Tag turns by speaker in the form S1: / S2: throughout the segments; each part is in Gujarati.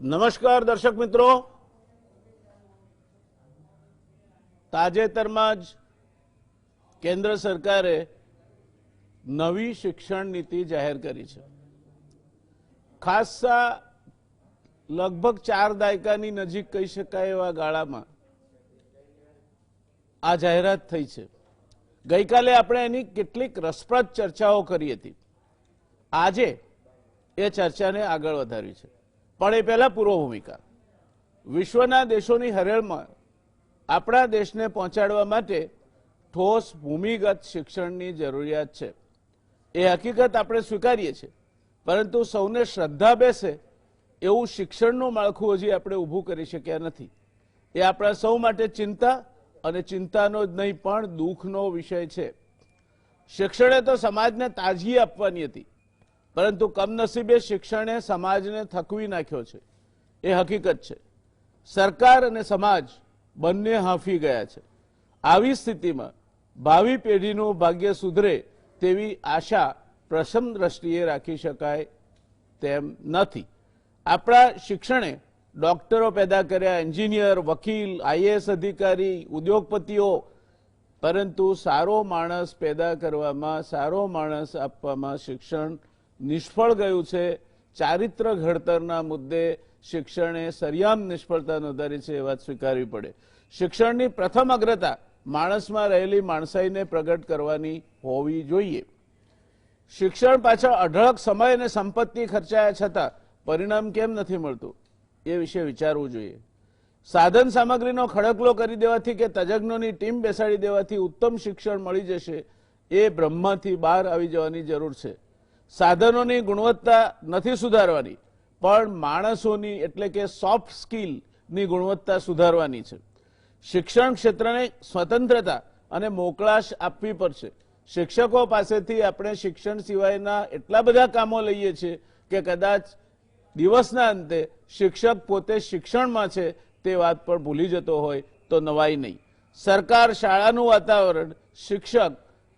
S1: નમસ્કાર દર્શક મિત્રો, તાજેતરમાં જ કેન્દ્ર સરકારે નવી શિક્ષણ નીતિ જાહેર કરી છે। ખાસા લગભગ 4 દાયકાની નજીક કહી શકાય એવા ગાળામાં આ જાહેરાત થઈ છે। ગઈકાલે આપણે એની કેટલીક રસપ્રદ ચર્ચાઓ કરી હતી। આજે એ ચર્ચાને આગળ વધારવી છે, પણ એ પહેલા પૂર્વ ભૂમિકા। વિશ્વના દેશોની હરેળમાં આપણા દેશને પહોંચાડવા માટે ઠોસ ભૂમિગત શિક્ષણની જરૂરિયાત છે। એ હકીકત આપણે સ્વીકારીએ છીએ, પરંતુ સૌને શ્રદ્ધા બેસે એવું શિક્ષણનું માળખું હજી આપણે ઊભું કરી શક્યા નથી। એ આપણા સૌ માટે ચિંતા અને ચિંતાનો જ નહીં પણ દુઃખનો વિષય છે। શિક્ષણે તો સમાજને તાજગી આપવાની હતી, પરંતુ કમનસીબે શિક્ષણે સમાજને થકવી નાખ્યો છે। એ હકીકત છે। સરકાર અને સમાજ બંને હાંફી ગયા છે। આવી સ્થિતિમાં ભાવિ પેઢીનું ભાગ્ય સુધરે તેવી આશા પ્રથમ દ્રષ્ટિએ રાખી શકાય તેમ નથી। આપણા શિક્ષણે ડોક્ટરો પેદા કર્યા, એન્જિનિયર, વકીલ, આઈએએસ અધિકારી, ઉદ્યોગપતિઓ, પરંતુ સારો માણસ પેદા કરવામાં, સારો માણસ આપવામાં શિક્ષણ નિષ્ફળ ગયું છે। ચારિત્ર ઘડતરના મુદ્દે શિક્ષણે સરિયામ નિષ્ફળતા નોંધાવી છે, એ વાત સ્વીકારવી પડે। શિક્ષણની પ્રથમ અગ્રતા માણસમાં રહેલી માણસાઈને પ્રગટ કરવાની હોવી જોઈએ। શિક્ષણ પાછળ અઢળક સમય અને સંપત્તિ ખર્ચાયા છતાં પરિણામ કેમ નથી મળતું એ વિશે વિચારવું જોઈએ। સાધન સામગ્રીનો ખડકલો કરી દેવાથી કે તજજ્ઞોની ટીમ બેસાડી દેવાથી ઉત્તમ શિક્ષણ મળી જશે એ બ્રહ્મથી બહાર આવી જવાની જરૂર છે। સાધનોની ગુણવત્તા નથી સુધારવાની, પણ માણસોની એટલે કે સોફ્ટ સ્કિલની ગુણવત્તા સુધારવાની છે। શિક્ષણ ક્ષેત્રને સ્વતંત્રતા અને મોકળાશ આપવી પડશે। શિક્ષકો પાસેથી આપણે શિક્ષણ સિવાયના એટલા બધા કામો લઈએ છીએ કે કદાચ દિવસના અંતે શિક્ષક પોતે શિક્ષણમાં છે તે વાત પણ ભૂલી જતો હોય તો નવાઈ નહીં। સરકાર, શાળાનું વાતાવરણ, શિક્ષક,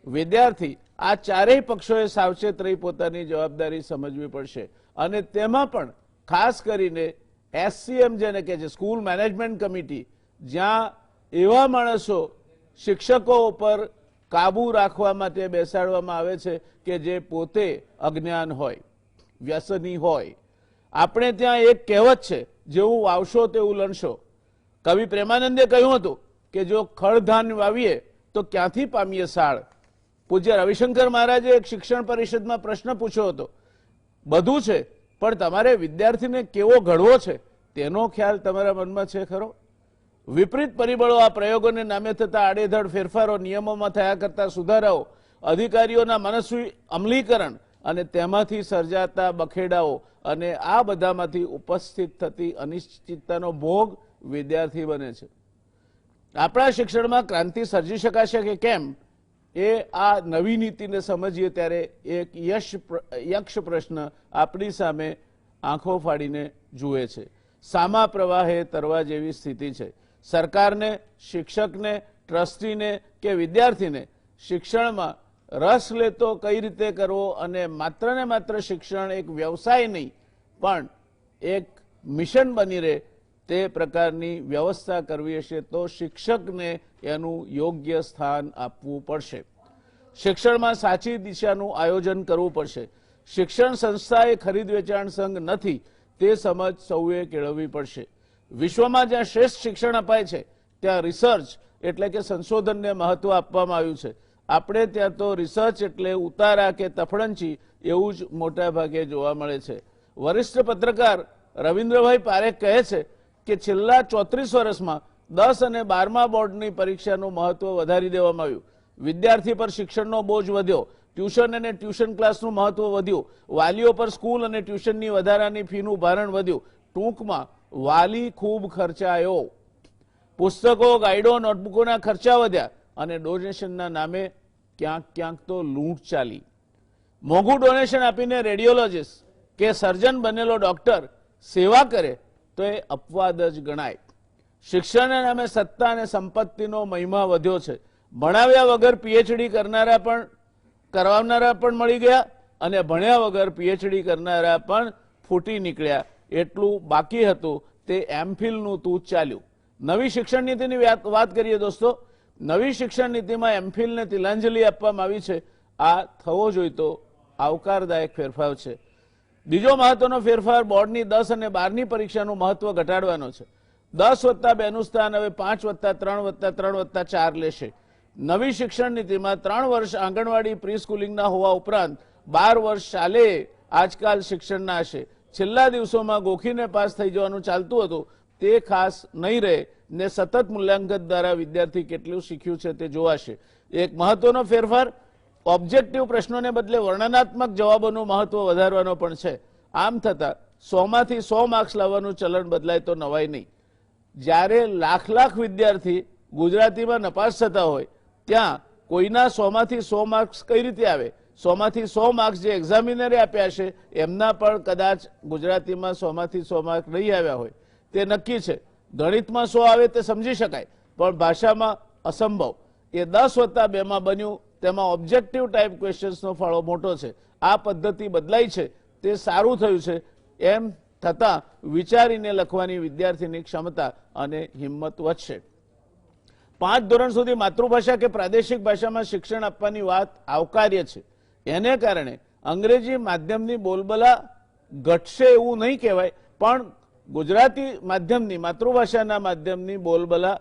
S1: વિદ્યાર્થી આ ચારેય પક્ષોએ સાવચેત રહી પોતાની જવાબદારી સમજવી પડશે। અને તેમાં પણ ખાસ કરીને એસસીએમ જેને કહે છે, સ્કૂલ મેનેજમેન્ટ કમિટી, જ્યાં એવા માણસો શિક્ષકો ઉપર કાબુ રાખવા માટે બેસાડવામાં આવે છે કે જે પોતે અજ્ઞાન હોય, વ્યસની હોય। આપણે ત્યાં એક કહેવત છે, જેવું વાવશો તેવું લણશો। કવિ પ્રેમાનંદે કહ્યું હતું કે જો ખળધાન વાવીએ તો ક્યાંથી પામીએ સાળ। પૂજ્ય રવિશંકર મહારાજે એક શિક્ષણ પરિષદમાં પ્રશ્ન પૂછ્યો હતો, બધું છે પણ તમારે વિદ્યાર્થીને કેવો ઘડવો છે તેનો ખ્યાલ તમારા મનમાં છે ખરો? વિપરીત પરિબળો, આ પ્રયોગોને નામે થતા આડેધડ ફેરફારો, નિયમોમાં થયા કરતા સુધારાઓ, અધિકારીઓના મનસ્વી અમલીકરણ અને તેમાંથી સર્જાતા બખેડાઓ અને આ બધામાંથી ઉપસ્થિત થતી અનિશ્ચિતતાનો ભોગ વિદ્યાર્થી બને છે। આપણા શિક્ષણમાં ક્રાંતિ સર્જી શકાશે કે કેમ એ આ નવી નીતિને સમજીએ ત્યારે એક યક્ષ પ્રશ્ન આપણી સામે આંખો ફાડીને જુએ છે। સામા પ્રવાહે તરવા જેવી સ્થિતિ છે। સરકારને, શિક્ષકને, ટ્રસ્ટીને કે વિદ્યાર્થીને શિક્ષણમાં રસ લેતો કઈ રીતે કરવો અને માત્ર ને માત્ર શિક્ષણ એક વ્યવસાય નહીં પણ એક મિશન બની રહે તે પ્રકારની વ્યવસ્થા કરવી હશે તો શિક્ષકને એનું યોગ્ય સ્થાન આપવું પડશે। શિક્ષણમાં સાચી દિશાનું આયોજન કરવું પડશે। શિક્ષણ સંસ્થા એ ખરીદ વેચાણ સંઘ નથી તે સમજ સૌએ કેળવવી પડશે। વિશ્વમાં જ્યાં શ્રેષ્ઠ શિક્ષણ અપાય છે ત્યાં રિસર્ચ એટલે કે સંશોધનને મહત્વ આપવામાં આવ્યું છે। આપણે ત્યાં તો રિસર્ચ એટલે ઉતારા કે તફડંચી એવું જ મોટા ભાગે જોવા મળે છે। વરિષ્ઠ પત્રકાર રવિન્દ્રભાઈ પારેખ કહે છે કે છેલ્લા 34 વર્ષમાં 10 અને 12મા બોર્ડની પરીક્ષાનું મહત્વ વધારી દેવામાં આવ્યું। વિદ્યાર્થી પર શિક્ષણનો બોજ વધ્યો, ટ્યુશન અને ટ્યુશન ક્લાસનું મહત્વ વધ્યું, વાલીઓ પર સ્કૂલ અને ટ્યુશનની વધારાની ફીનું ભારણ વધ્યું। ટૂંકમાં વાલી ખૂબ ખર્ચાયો। પુસ્તકો, ગાઈડો, નોટબુકોના ખર્ચા વધ્યા અને ડોનેશનના નામે ક્યાંક ક્યાંક તો લૂંટ ચાલી। મોંઘું ડોનેશન આપીને રેડિયોલોજીસ્ટ કે સર્જન બનેલો ડોક્ટર સેવા કરે તો એ અપવાદ જ ગણાય। શિક્ષણના નામે સત્તા અને સંપત્તિનો મહિમા વધ્યો છે। ભણાવ્યા વગર પીએચડી કરાવનારા પણ મળી ગયા અને ભણ્યા વગર પીએચડી કરનારા પણ ફૂટી નીકળ્યા। એટલું બાકી હતું તે એમફિલનું તું ચાલ્યું. નવી શિક્ષણ નીતિની વાત કરીએ દોસ્તો, નવી શિક્ષણ નીતિમાં એમફિલને તિલાંજલિ આપવામાં આવી છે. આ થવો જોઈતો આવકારદાયક ફેરફાર છે. બીજો મહત્વનો ફેરફાર બોર્ડની 10 અને 12ની પરીક્ષાનું મહત્વ ઘટાડવાનો છે. 10+2 નું સ્થાન હવે 5+3+3+4 લેશે. નવી શિક્ષણ નીતિમાં 3 વર્ષ આંગણવાડી પ્રી સ્કૂલિંગના હોવા ઉપરાંત 12 વર્ષ શાલે આજકાલ શિક્ષણના હશે. છેલ્લા દિવસોમાં ગોખીને પાસ થઈ જવાનું ચાલતું હતું તે ખાસ નહીં રહે ને સતત મૂલ્યાંકન દ્વારા વિદ્યાર્થી કેટલું શીખ્યું છે તે જોવાશે. એક મહત્વનો ફેરફાર ઓબ્જેક્ટિવ પ્રશ્નોને બદલે વર્ણનાત્મક જવાબોનું મહત્વ વધારવાનો પણ છે. આમ થતાં 100માંથી 100 માર્ક્સ લાવવાનું ચલણ બદલાય તો નવાય નહીં. જ્યારે લાખ વિદ્યાર્થી ગુજરાતીમાં નપાસ થતા હોય ત્યાં કોઈના 100માંથી 100 માર્ક્સ કઈ રીતે આવે? 100માંથી 100 માર્ક્સ જે એક્ઝામિનરે આપ્યા છે એમના પણ કદાચ ગુજરાતીમાં 100માંથી 100 માર્ક નહીં આવ્યા હોય તે નક્કી છે. ગણિતમાં 100 આવે તે સમજી શકાય, પણ ભાષામાં અસંભવ. એ 10+2 બન્યું. તેમાં ઓબ્જેક્ટિવ ટાઈપ ક્વેશ્ચન્સનો ફાળો મોટો છે. આ પદ્ધતિ બદલાઈ છે તે સારું થયું છે. એમ થતાં વિચારીને લખવાની વિદ્યાર્થીની ક્ષમતા અને હિંમત વધશે. 5 ધોરણ સુધી માતૃભાષા કે પ્રાદેશિક ભાષામાં શિક્ષણ આપવાની વાત આવકાર્ય છે. એને કારણે અંગ્રેજી માધ્યમની બોલબાલા ઘટશે એવું નહીં કહેવાય, પણ ગુજરાતી માધ્યમની માતૃભાષાના માધ્યમની બોલબાલા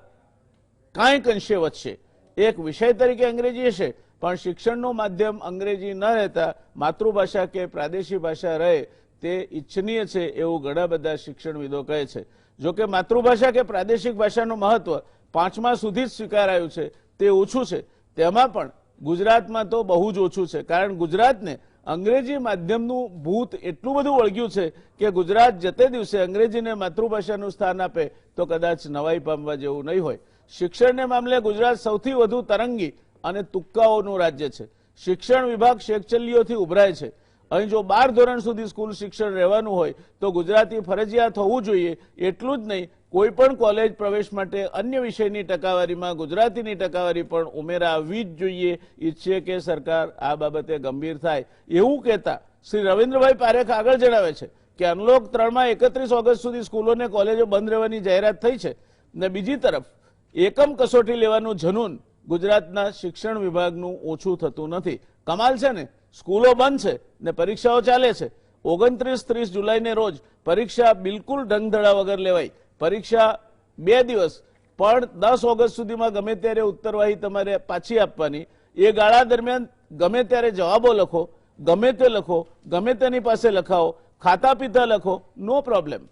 S1: કાંઈક અંશે વધશે. એક વિષય તરીકે અંગ્રેજી હશે, પણ શિક્ષણનું માધ્યમ અંગ્રેજી ન રહેતા માતૃભાષા કે પ્રાદેશિક ભાષા રહે તે ઈચ્છનીય છે એવું ઘણા બધા શિક્ષણવિદો કહે છે. જોકે માતૃભાષા કે પ્રાદેશિક ભાષાનું મહત્વ 5મા સુધી જ સ્વીકારાયું છે તે ઓછું છે. તેમાં પણ ગુજરાતમાં તો બહુ જ ઓછું છે, કારણ ગુજરાતને અંગ્રેજી માધ્યમનું ભૂત એટલું બધું વળગ્યું છે કે ગુજરાત જતે દિવસે અંગ્રેજીને માતૃભાષાનું સ્થાન આપે તો કદાચ નવાઈ પામવા જેવું નહીં હોય. શિક્ષણને મામલે ગુજરાત સૌથી વધુ તરંગી અને તુક્કાઓનું રાજ્ય છે. શિક્ષણ વિભાગ શેકચલ્લીઓથી ઉભરાય છે. અહીં જો 12 ધોરણ સુધી સ્કૂલ શિક્ષણ રહેવાનું હોય તો ગુજરાતી ફરજિયાત હોવું જોઈએ. એટલું જ નહીં, કોઈ પણ કોલેજ પ્રવેશ માટે અન્ય વિષયની ટકાવારીમાં ગુજરાતીની ટકાવારી પણ ઉમેરાવી જ જોઈએ. ઈચ્છીએ કે સરકાર આ બાબતે ગંભીર થાય. એવું કહેતા શ્રી રવિન્દ્રભાઈ પારેખ આગળ જણાવે છે કે અનલોક 3માં 31 ઓગસ્ટ સુધી સ્કૂલો અને કોલેજો બંધ રહેવાની જાહેરાત થઈ છે, ને બીજી તરફ એકમ કસોટી લેવાનું જનૂન ગુજરાતના શિક્ષણ વિભાગનું ઓછું થતું નથી. કમાલ છે ને, સ્કૂલો બંધ છે ને પરીક્ષાઓ ચાલે છે. 29-30 જુલાઈને રોજ પરીક્ષા બિલકુલ ઢંગધડા વગર લેવાઈ. પરીક્ષા 2 દિવસ, પણ 10 ઓગસ્ટ સુધીમાં ગમે ત્યારે ઉત્તરવાહી તમારે પાછી આપવાની. એ ગાળા દરમિયાન ગમે ત્યારે જવાબો લખો, ગમે તે લખો, ગમે તેની પાસે લખાવો, ખાતા પીતા લખો, નો પ્રોબ્લેમ.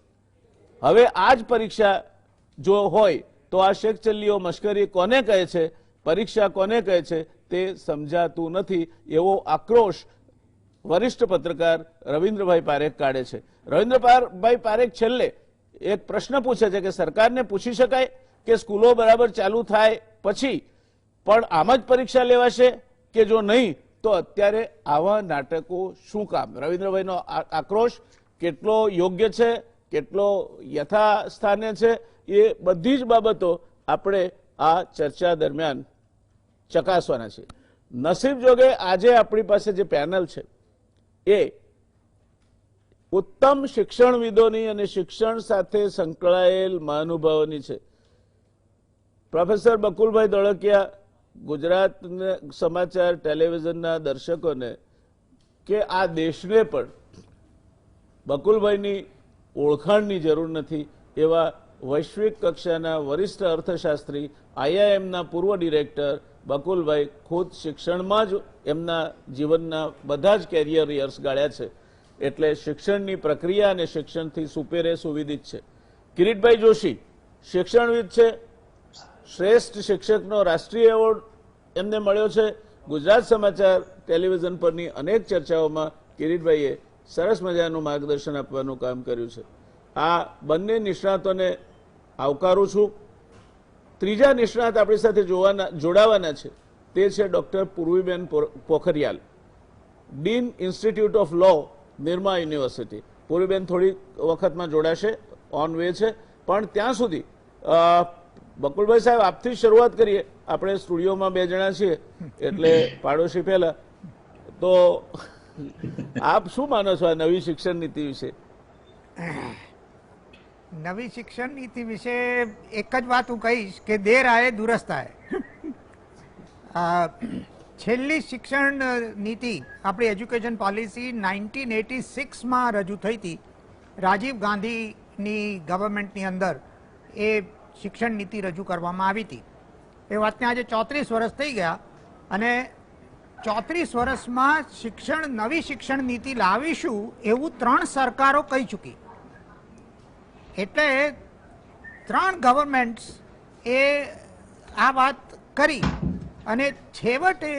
S1: હવે આ જ પરીક્ષા જો હોય તો આ શેકચલ્લીઓ મશ્કરી કોને કહે છે, પરીક્ષા કોને કહે છે તે સમજાતું નથી. એવો આક્રોશ વરિષ્ઠ પત્રકાર રવિન્દ્રભાઈ પારેખ કાઢે છે. રવિન્દ્રભાઈ પારેખ છેલ્લે એક પ્રશ્ન પૂછે છે કે સરકારને પૂછી શકાય કે સ્કૂલો બરાબર ચાલુ થાય પછી પણ આમ જ પરીક્ષા લેવાશે કે જો નહીં તો અત્યારે આવા નાટકો શું કામ? રવિન્દ્રભાઈનો આક્રોશ કેટલો યોગ્ય છે, કેટલો યથાસ્થાને છે, એ બધી જ બાબતો આપણે આ ચર્ચા દરમિયાન ચકાસવાના છે. નસીબ જોગે આજે આપણી પાસે જે પેનલ છે એ ઉત્તમ શિક્ષણવિદોની અને શિક્ષણ સાથે સંકળાયેલ મહાનુભાવોની છે. પ્રોફેસર બકુલભાઈ ધોળકિયા ગુજરાત સમાચાર ટેલિવિઝનના દર્શકોને કે આ દેશને પણ બકુલભાઈની ઓળખાણની જરૂર નથી એવા વૈશ્વિક કક્ષાના વરિષ્ઠ અર્થશાસ્ત્રી, IIMના પૂર્વ ડિરેક્ટર બકુલભાઈ ખુદ શિક્ષણમાં જ એમના જીવનના બધા જ કેરિયર યર્સ ગાળ્યા છે. એટલે શિક્ષણની પ્રક્રિયા અને શિક્ષણથી સુપેરે સુવિદિત છે. કિરીટભાઈ જોશી શિક્ષણવિદ છે. શ્રેષ્ઠ શિક્ષકનો રાષ્ટ્રીય એવોર્ડ એમને મળ્યો છે. ગુજરાત સમાચાર ટેલિવિઝન પરની અનેક ચર્ચાઓમાં કિરીટભાઈએ સરસ મજાનું માર્ગદર્શન આપવાનું કામ કર્યું છે. આ બંને નિષ્ણાતોને આવકારું છું. ત્રીજા નિષ્ણાત આપણી સાથે જોડાવાના છે તે છે doctor Purviben Pokhriyal, dean institute of law, Nirma university. Purviben થોડી વખતમાં જોડાશે, ઓન વે છે. પણ ત્યાં સુધી બકુલભાઈ સાહેબ આપથી શરૂઆત કરીએ. આપણે સ્ટુડિયોમાં 2 જણા છીએ એટલે પાડોશી પહેલા. તો આપ શું માનો છો આ નવી શિક્ષણ નીતિ વિશે?
S2: નવી શિક્ષણ નીતિ વિશે એક જ વાત હું કહીશ કે દેર આયે દુરસ્ત આયે. છેલ્લી શિક્ષણ નીતિ આપણી એજ્યુકેશન પોલિસી 1986માં રજૂ થઈ હતી. રાજીવ ગાંધીની ગવર્મેન્ટની અંદર એ શિક્ષણ નીતિ રજૂ કરવામાં આવી હતી. એ વાતને આજે 34 વર્ષ થઈ ગયા અને 34 વર્ષમાં નવી શિક્ષણ નીતિ લાવીશું એવું 3 સરકારો કહી ચૂકી. એટલે 3 ગવર્મેન્ટ્સ એ આ વાત કરી અને છેવટે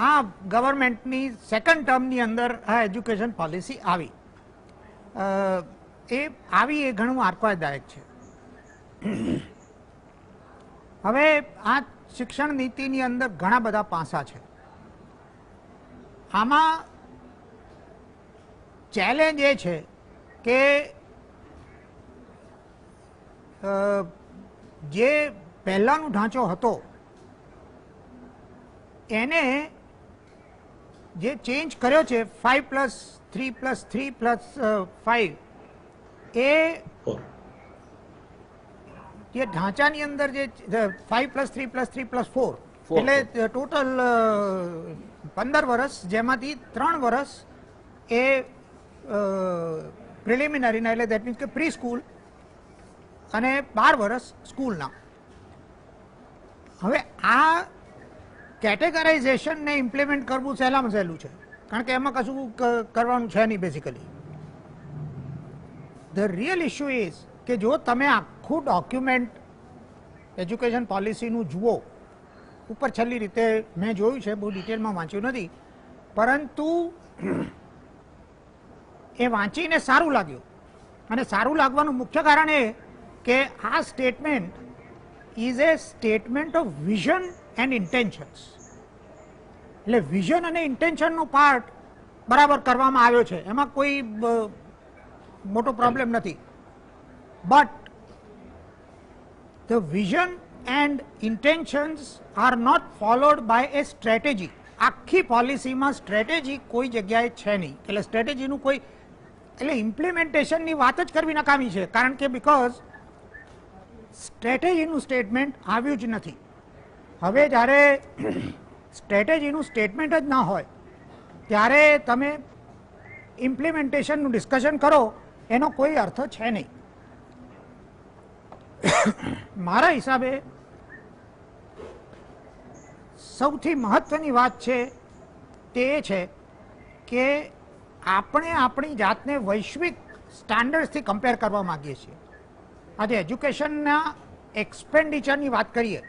S2: આ ગવર્મેન્ટની સેકન્ડ ટર્મની અંદર આ એજ્યુકેશન પોલિસી આવી. એ ઘણું આર્કવાદાયક છે. હવે આ શિક્ષણ નીતિની અંદર ઘણા બધા પાસા છે. આમાં ચેલેન્જ એ છે કે જે પહેલાંનો ઢાંચો હતો એને જે ચેન્જ કર્યો છે 5+3+3+5 એ ઢાંચાની અંદર જે 5+3+3+4 એટલે ટોટલ 15 વર્ષ, જેમાંથી 3 વર્ષ એ પ્રિલિમિનરીના એટલે દેટ મીન્સ કે પ્રી સ્કૂલ અને 12 વર્ષ સ્કૂલના. હવે આ કેટેગરાઇઝેશનને ઇમ્પ્લિમેન્ટ કરવું સહેલામાં સહેલું છે, કારણ કે એમાં કશું કરવાનું છે નહીં basically. The real issue is કે જો તમે આખું ડોક્યુમેન્ટ એજ્યુકેશન પોલિસીનું જુઓ, ઉપર છેલ્લી રીતે મેં જોયું છે, બહુ ડિટેલમાં વાંચ્યું નથી, પરંતુ એ વાંચીને સારું લાગ્યું. અને સારું લાગવાનું મુખ્ય કારણ એ કે આ statement is A statement of vision and intentions. એટલે વિઝન અને ઇન્ટેન્શનનો પાર્ટ બરાબર કરવામાં આવ્યો છે, એમાં કોઈ મોટો પ્રોબ્લેમ નથી. But the vision and intentions are not followed by a strategy. આખી પોલિસીમાં સ્ટ્રેટેજી કોઈ જગ્યાએ છે નહીં. એટલે સ્ટ્રેટેજીનું કોઈ એટલે ઇમ્પ્લિમેન્ટેશનની વાત જ કરવી નકામી છે, કારણ કે બિકોઝ સ્ટ્રેટેજીનું સ્ટેટમેન્ટ આવ્યું જ નથી. હવે જ્યારે સ્ટ્રેટેજીનું સ્ટેટમેન્ટ જ ના હોય ત્યારે તમે ઇમ્પ્લિમેન્ટેશનનું ડિસ્કશન કરો એનો કોઈ અર્થ છે નહીં. મારા હિસાબે સૌથી મહત્વની વાત છે તે એ છે કે આપણે આપણી જાતને વૈશ્વિક સ્ટાન્ડર્ડ્સથી કમ્પેર કરવા માંગીએ છીએ. આજે એજ્યુકેશનના એક્સપેન્ડિચરની વાત કરીએ,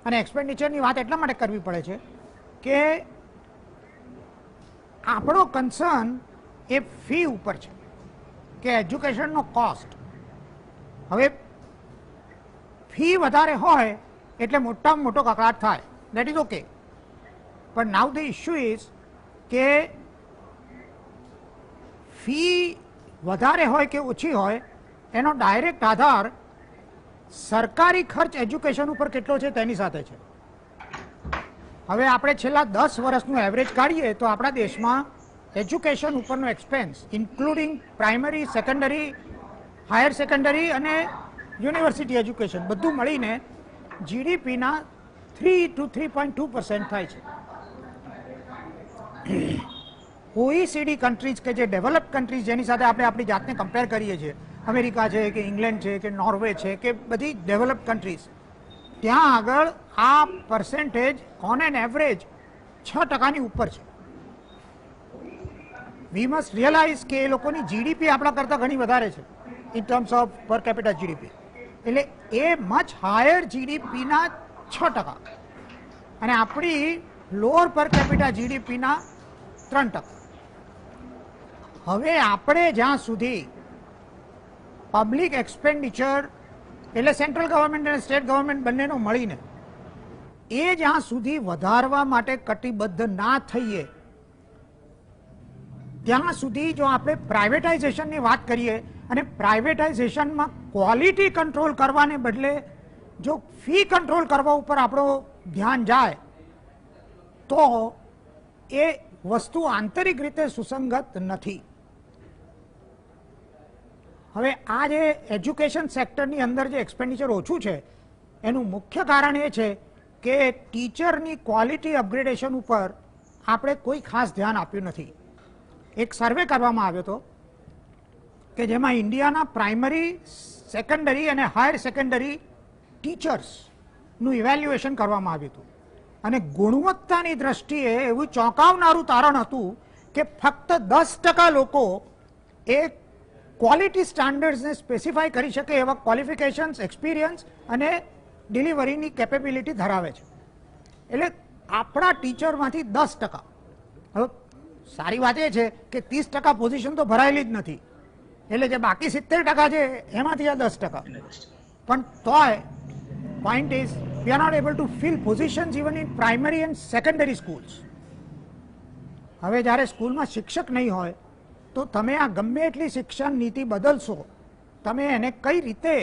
S2: અને એક્સપેન્ડિચરની વાત એટલા માટે કરવી પડે છે કે આપણો કન્સર્ન એ ફી ઉપર છે કે એજ્યુકેશનનો કોસ્ટ. હવે ફી વધારે હોય એટલે મોટામાં મોટો કકળાટ થાય, દેટ ઇઝ ઓકે. પણ નાઉ ધ ઇશ્યુ ઇઝ કે ફી વધારે હોય કે ઓછી હોય એનો ડાયરેક્ટ આધાર સરકારી ખર્ચ એજ્યુકેશન ઉપર કેટલો છે તેની સાથે છે. હવે આપણે છેલ્લા 10 વર્ષનું એવરેજ કાઢીએ તો આપણા દેશમાં એજ્યુકેશન ઉપરનો expense including primary, secondary, higher secondary અને યુનિવર્સિટી એજ્યુકેશન બધું મળીને જીડીપીના 3 to 3.2% થાય છે. OECD કન્ટ્રીઝ કે જે ડેવલપ કન્ટ્રીઝ જેની સાથે આપણે આપણી જાતને કમ્પેર કરીએ છીએ, અમેરિકા છે કે ઇંગ્લેન્ડ છે કે નોર્વે છે કે બધી ડેવલપ કન્ટ્રીઝ, ત્યાં આગળ આ પર્સેન્ટેજ ઓન એન એવરેજ 6%ની ઉપર છે. વી મસ્ટ રિયલાઇઝ કે એ લોકોની જીડીપી આપણા કરતાં ઘણી વધારે છે ઇન ટર્મ્સ ઓફ પર કેપિટા જીડીપી. એટલે એ મચ હાયર જીડીપીના 6% અને આપણી લોઅર પર કેપિટા જીડીપીના 3%. હવે આપણે જ્યાં સુધી પબ્લિક એક્સપેન્ડિચર એટલે સેન્ટ્રલ ગવર્મેન્ટ અને સ્ટેટ ગવર્મેન્ટ બંનેનો મળીને એ જ્યાં સુધી વધારવા માટે કટિબદ્ધ ના થઈએ ત્યાં સુધી જો આપણે પ્રાઇવેટાઇઝેશનની વાત કરીએ અને પ્રાઇવેટાઇઝેશનમાં ક્વોલિટી કંટ્રોલ કરવાને બદલે જો ફી કંટ્રોલ કરવા ઉપર આપણું ધ્યાન જાય તો એ વસ્તુ આંતરિક રીતે સુસંગત નથી. હવે આ જે એજ્યુકેશન સેક્ટરની અંદર જે એક્સપેન્ડિચર ઓછું છે એનું મુખ્ય કારણ એ છે કે ટીચરની ક્વોલિટી અપગ્રેડેશન ઉપર આપણે કોઈ ખાસ ધ્યાન આપ્યું નથી. એક સર્વે કરવામાં આવ્યો હતો કે જેમાં ઇન્ડિયાના પ્રાઇમરી, સેકન્ડરી અને હાયર સેકન્ડરી ટીચર્સનું ઇવેલ્યુએશન કરવામાં આવ્યું હતું અને ગુણવત્તાની દ્રષ્ટિએ એવું ચોંકાવનારું તારણ હતું કે ફક્ત 10% લોકો એ ક્વોલિટી સ્ટાન્ડર્ડ્સને સ્પેસિફાય કરી શકે એવા ક્વોલિફિકેશન્સ, એક્સપિરિયન્સ અને ડિલિવરીની કેપેબિલિટી ધરાવે છે. એટલે આપણા ટીચરમાંથી 10%. હવે સારી વાત એ છે કે 30% પોઝિશન તો ભરાયેલી જ નથી, એટલે જે બાકી 70% છે એમાંથી આ 10%. પણ તોય point is we are not able to fill positions even in primary and secondary schools. હવે જ્યારે સ્કૂલમાં શિક્ષક નહીં હોય તો તમે આ ગમે એટલી શિક્ષણ નીતિ બદલશો, તમે એને કઈ રીતે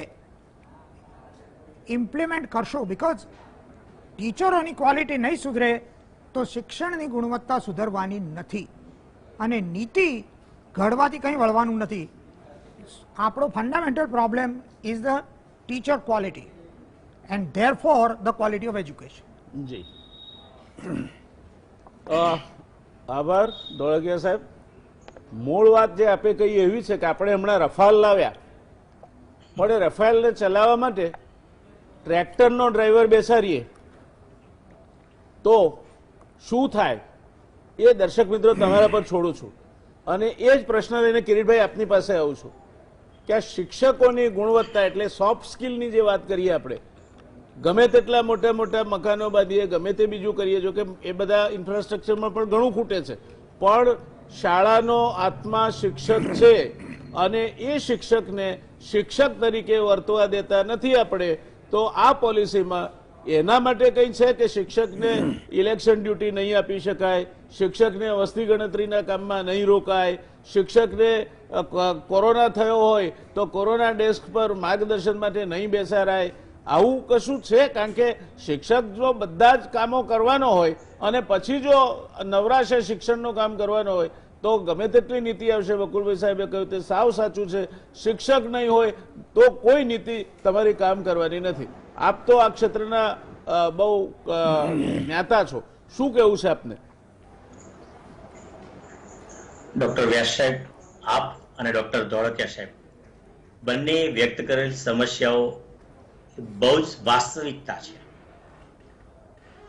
S2: ઇમ્પ્લિમેન્ટ કરશો? બીકોઝ ટીચરોની ક્વોલિટી નહીં સુધરે તો શિક્ષણની ગુણવત્તા સુધરવાની નથી અને નીતિ ઘડવાથી કંઈ વળવાનું નથી. આપણો fundamental problem is the teacher quality and therefore the quality of education.
S1: જી, આભાર ધોળકિયા સાહેબ. મૂળ વાત જે આપે કહી એવી છે કે આપણે હમણાં રફાલ લાવ્યા, પણ એ રફાલને ચલાવવા માટે ટ્રેક્ટરનો ડ્રાઈવર બેસાડીએ તો શું થાય એ દર્શક મિત્રો તમારા પર છોડું છું. અને એ જ પ્રશ્ન લઈને કિરીટભાઈ આપની પાસે આવું છું કે આ શિક્ષકોની ગુણવત્તા એટલે સોફ્ટ સ્કિલની જે વાત કરીએ આપણે, ગમે તેટલા મોટા મોટા મકાનો બાંધીએ, ગમે તે બીજું કરીએ, જો કે એ બધા ઇન્ફ્રાસ્ટ્રક્ચરમાં પણ ઘણું ખૂટે છે, પણ શાળાનો આત્મા શિક્ષક છે અને એ શિક્ષકને શિક્ષક તરીકે વર્તવા દેતા નથી આપણે. તો આ પોલિસીમાં એના માટે કંઈ છે કે શિક્ષકને ઇલેક્શન ડ્યુટી નહીં આપી શકાય, શિક્ષકને વસ્તી ગણતરીના કામમાં નહીં રોકાય, શિક્ષકને કોરોના થયો હોય તો કોરોના ડેસ્ક પર માર્ગદર્શન માટે નહીં બેસાડાય, આવું કશું છે? કારણ કે શિક્ષક જો બધા જ કામો કરવાનો હોય અને પછી જો નવરાશે શિક્ષણનું કામ કરવાનો હોય તો ગમે તેટલી નીતિ આવશે. વકુલભાઈ સાહેબે કહ્યું તે સાવ સાચું છે, શિક્ષક નહીં હોય તો કોઈ નીતિ તમારી કામ કરવાની નથી. આપ તો આ ક્ષેત્રના બહુ જ્ઞાતા છો, શું કહેવું છે આપને?
S3: ડોક્ટર વ્યાસ સાહેબ, આપ અને ડોક્ટર ધોળકિયા સાહેબ બંને વ્યક્ત કરેલ સમસ્યાઓ બહુ જ વાસ્તવિકતા છે.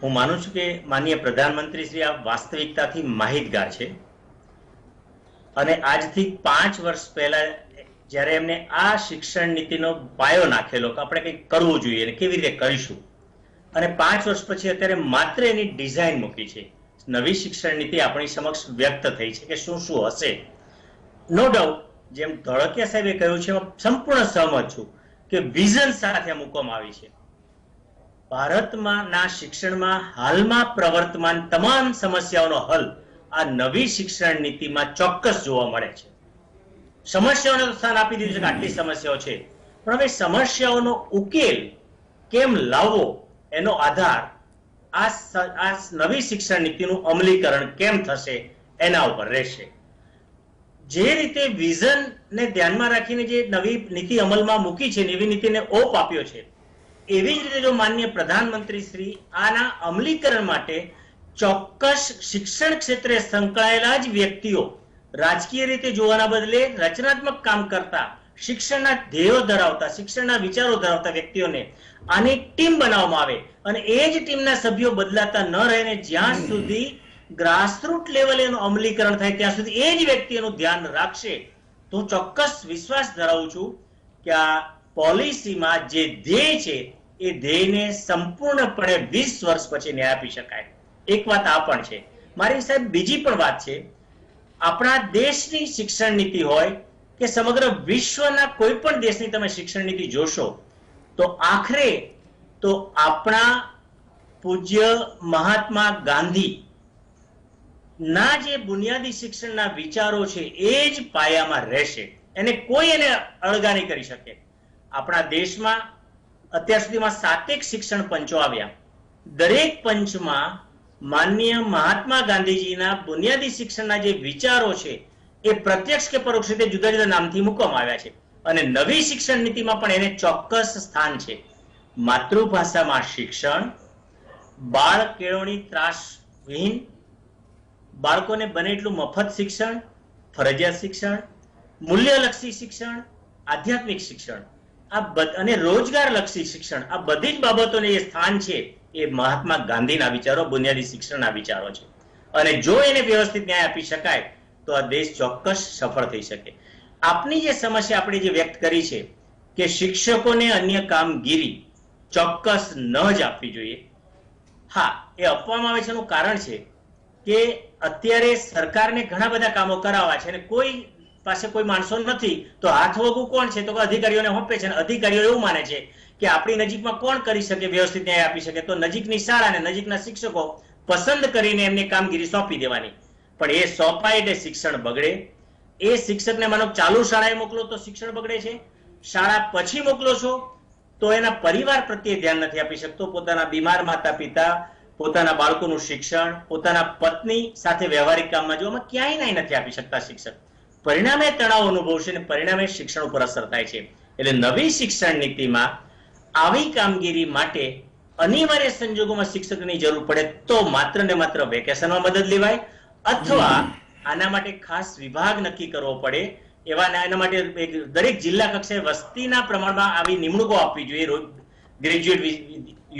S3: હું માનું છું કે માનનીય પ્રધાનમંત્રી શ્રી આ વાસ્તવિકતાથી માહિતગાર છે અને આજથી 5 વર્ષ પહેલા જ્યારે એમને આ શિક્ષણ નીતિનો પાયો નાખેલો કે આપણે કંઈક કરવું જોઈએ અને કેવી રીતે કરીશું, અને 5 વર્ષ પછી અત્યારે માત્ર એની ડિઝાઇન મૂકી છે. નવી શિક્ષણ નીતિ આપણી સમક્ષ વ્યક્ત થઈ છે કે શું શું હશે. નો ડાઉટ જેમ ધોળકિયા સાહેબે કહ્યું છે, સંપૂર્ણ સહમત છું કે વિઝન સાથે મૂકવામાં આવી છે. ભારતમાં ના શિક્ષણમાં હાલમાં પ્રવર્તમાન તમામ સમસ્યાઓનો હલ આ નવી શિક્ષણ નીતિમાં ચોક્કસ જોવા મળે છે. સમસ્યાઓને તો સ્થાન આપી દીધું છે કે આટલી સમસ્યાઓ છે, પણ હવે સમસ્યાઓનો ઉકેલ કેમ લાવવો એનો આધાર આ નવી શિક્ષણ નીતિનું અમલીકરણ કેમ થશે એના ઉપર રહેશે. જે રીતે વિઝનને ધ્યાનમાં રાખીને જે નવી નીતિ અમલમાં મૂકી છે, નવી નીતિને ઓપ આપ્યો છે, એવી જ રીતે જો માનનીય પ્રધાનમંત્રી શ્રી આના અમલીકરણ માટે ચોક્કસ શિક્ષણ ક્ષેત્રે સંકળાયેલા જ વ્યક્તિઓ, રાજકીય રીતે જોવાના બદલે રચનાત્મક કામ કરતા, શિક્ષણના ધ્યેયો ધરાવતા, શિક્ષણના વિચારો ધરાવતા વ્યક્તિઓને આની ટીમ બનાવવામાં આવે અને એ જ ટીમના સભ્યો બદલાતા ન રહીને જ્યાં સુધી ગ્રાસરૂટ લેવલે એનું અમલીકરણ થાય ત્યાં સુધી એ જ વ્યક્તિ એનું ધ્યાન રાખશે, તો ચોક્કસ વિશ્વાસ ધરાવું છું કે આ પોલિસીમાં જે ધ્યેય છે એ ધ્યેયને સંપૂર્ણપણે 20 વર્ષ પછી ન્યાય આપી શકાય. એક વાત આ પણ છે મારી સાહેબ, બીજી પણ વાત છે. આપણા દેશની શિક્ષણ નીતિ હોય કે સમગ્ર વિશ્વના કોઈ પણ દેશની તમે શિક્ષણ નીતિ જોશો તો આખરે તો આપણા પૂજ્ય મહાત્મા ગાંધી ના જે બુનિયાદી શિક્ષણના વિચારો છે એ જ પાયામાં રહેશે, એને કોઈ એને અળગા નહીં કરી શકે. આપણા દેશમાં અત્યાર સુધીમાં 7 શિક્ષણ પંચો આવ્યા. દરેક પંચમાં માનનીય મહાત્મા ગાંધીજીના બુનિયાદી શિક્ષણના જે વિચારો છે એ પ્રત્યક્ષ કે પરોક્ષ રીતે જુદા જુદા નામથી મૂકવામાં આવ્યા છે. અને નવી શિક્ષણ નીતિમાં પણ એને ચોક્કસ સ્થાન છે. માતૃભાષામાં શિક્ષણ, બાળ કેળવણી ત્રાસ વિહીન, બાળકોને બને એટલું મફત શિક્ષણ, ફરજિયાત શિક્ષણ, મૂલ્યલક્ષી શિક્ષણ, આધ્યાત્મિક શિક્ષણ અને રોજગારલક્ષી શિક્ષણ, આ બધી જ બાબતોને જે સ્થાન છે એ મહાત્મા ગાંધીના વિચારો, બુનિયાદી શિક્ષણના વિચારો છે. અને જો એને વ્યવસ્થિત ન્યાય આપી શકાય તો આ દેશ ચોક્કસ સફળ થઈ શકે. આપની જે સમસ્યા આપણે જે વ્યક્ત કરી છે કે શિક્ષકોને અન્ય કામગીરી ચોક્કસ ન જ આપવી જોઈએ, હા, એ આપવામાં આવે છે એનું કારણ છે કે અત્યારે સરકારને ઘણા બધા કામો કરાવવા છે અને કોઈ પાસે કોઈ માણસો નથી તો હાથ વગું કોણ છે તો અધિકારીઓને હોપે છે. અને અધિકારીઓ એવું માને છે કે આપણી નજીકમાં કોણ કરી શકે, વ્યવસ્થિત ન્યાય આપી શકે, તો નજીકની શાળા અને નજીકના શિક્ષકો પસંદ કરીને એમની કામગીરી સોંપી દેવાની. પણ એ સોંપાય એટલે શિક્ષણ બગડે. એ શિક્ષકને માનો ચાલુ શાળાએ મોકલો તો શિક્ષણ બગડે છે, શાળા પછી મોકલો છો તો એના પરિવાર પ્રત્યે ધ્યાન નથી આપી શકતો, પોતાના બીમાર માતા પિતા, પોતાના બાળકોનું શિક્ષણ, પોતાના પત્ની સાથે વ્યવહારિક કામમાં જોવામાં ક્યાંય નથી આપી શકતા શિક્ષક. પરિણામે તણાવ અનુભવશે અને પરિણામે શિક્ષણ ઉપર અસર થાય છે. એટલે નવી શિક્ષણ નીતિમાં આવી કામગીરી માટે અનિવાર્ય સંજોગોમાં શિક્ષકની જરૂર પડે તો માત્ર ને માત્ર વેકેશનમાં મદદ લેવાય અથવા આના માટે ખાસ વિભાગ નક્કી કરવો પડે. એના માટે દરેક જિલ્લા કક્ષાએ વસ્તીના પ્રમાણમાં આવી નિમણૂકો આપવી જોઈએ ગ્રેજ્યુએટ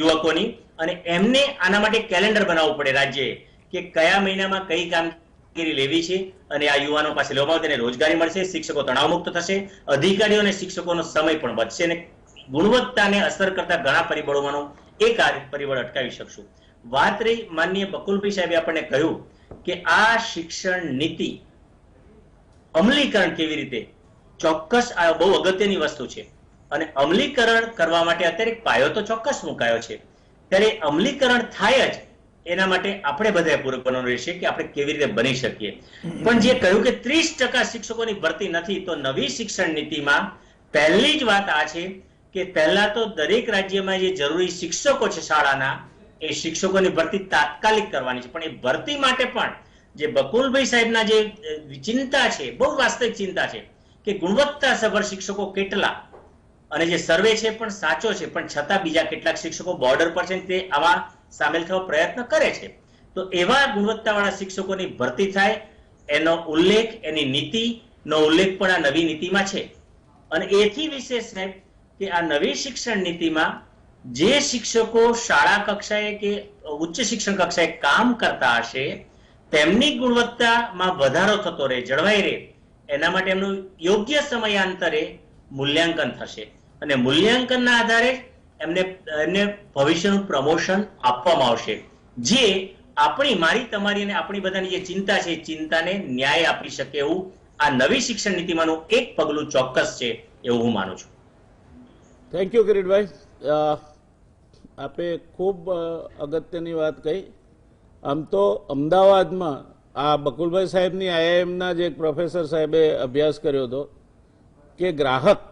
S3: યુવકોની, અને એમને આના માટે કેલેન્ડર બનાવવું પડે રાજ્યએ કે કયા મહિનામાં કઈ કામગીરી લેવી છે અને આ યુવાનો પાસે લેવામાં આવે તેને રોજગારી મળશે, શિક્ષકો તણાવમુક્ત થશે, અધિકારીઓ અને શિક્ષકોનો સમય પણ બચશે અને ગુણવત્તાને અસર કરતા ઘણા પરિબળોમાંનું એક આ પરિબળ અટકાવી શકશું. વાત રહી માનનીય બકુલભાઈ સાહેબે આપણને કહ્યું કે આ શિક્ષણ નીતિ અમલીકરણ કેવી રીતે, ચોક્કસ આ બહુ અગત્યની વસ્તુ છે અને અમલીકરણ કરવા માટે અત્યારે પાયો તો ચોક્કસ મુકાયો છે. ત્યારે અમલીકરણ થાય જ એના માટે આપણે બધાએ પૂરક બનવાનું રહેશે કે આપણે કેવી રીતે બની શકીએ. પણ જે કહ્યું કે 30% શિક્ષકોની ભરતી નથી, તો નવી શિક્ષણ નીતિમાં પહેલી જ વાત આ છે કે પહેલા તો દરેક રાજ્યમાં જે જરૂરી શિક્ષકો છે શાળાના, એ શિક્ષકોની ભરતી તાત્કાલિક કરવાની છે. પણ એ ભરતી માટે પણ જે બકુલભાઈ સાહેબના જે ચિંતા છે, બહુ વાસ્તવિક ચિંતા છે કે ગુણવત્તાસભર શિક્ષકો કેટલા, અને જે સર્વે છે પણ સાચો છે, પણ છતાં બીજા કેટલાક શિક્ષકો બોર્ડર પર છે તે આમાં સામેલ થવા પ્રયત્ન કરે છે. તો એવા ગુણવત્તાવાળા શિક્ષકોની ભરતી થાય એનો ઉલ્લેખ, એની નીતિનો ઉલ્લેખ પણ આ નવી નીતિમાં છે. અને એથી વિશેષ છે કે આ નવી શિક્ષણ નીતિમાં જે શિક્ષકો શાળા કક્ષાએ કે ઉચ્ચ શિક્ષણ કક્ષાએ કામ કરતા હશે તેમની ગુણવત્તામાં વધારો થતો રહે, જળવાઈ રહે, એના માટે એમનું યોગ્ય સમયાંતરે મૂલ્યાંકન થશે અને મૂલ્યાંકનના આધારે એમને ભવિષ્યનું પ્રમોશન આપવામાં આવશે, જે આપણી, મારી, તમારી અને આપણી બધાની જે ચિંતા છે એ ચિંતાને ન્યાય આપી શકે એવું આ નવી શિક્ષણ નીતિમાંનું એક પગલું ચોક્કસ છે એવું હું માનું છું.
S1: થેન્ક યુ કિરીટભાઈ, આપે ખૂબ અગત્યની વાત કહી. આમ તો અમદાવાદમાં આ બકુલભાઈ સાહેબની આઈઆઈએમના જે એક પ્રોફેસર સાહેબે અભ્યાસ કર્યો હતો કે ગ્રાહક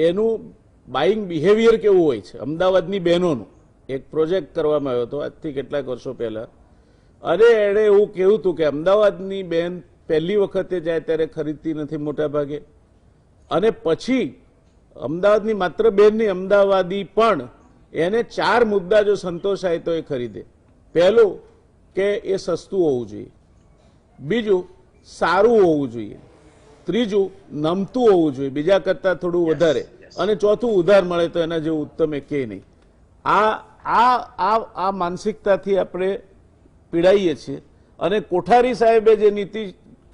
S1: એનું બાઇંગ બિહેવિયર કેવું હોય છે. અમદાવાદની બહેનોનું એક પ્રોજેક્ટ કરવામાં આવ્યો હતો આજથી કેટલાક વર્ષો પહેલા, અને એણે એવું કહ્યું હતું કે અમદાવાદની બહેન પહેલી વખતે જાય ત્યારે ખરીદતી નથી મોટા ભાગે, અને પછી અમદાવાદની માત્ર બહેન નહીં, અમદાવાદી પણ એને 4 મુદ્દા જો સંતોષાય તો એ ખરીદે. પહેલું કે એ સસ્તું હોવું જોઈએ, બીજું સારું હોવું જોઈએ, ત્રીજું નમતું હોવું જોઈએ બીજા કરતાં થોડું વધારે, અને ચોથું ઉધાર મળે તો એના જેવું ઉત્તમ એ કે નહીં. આ માનસિકતાથી આપણે પીડાઈએ છીએ. અને કોઠારી સાહેબે જે નીતિ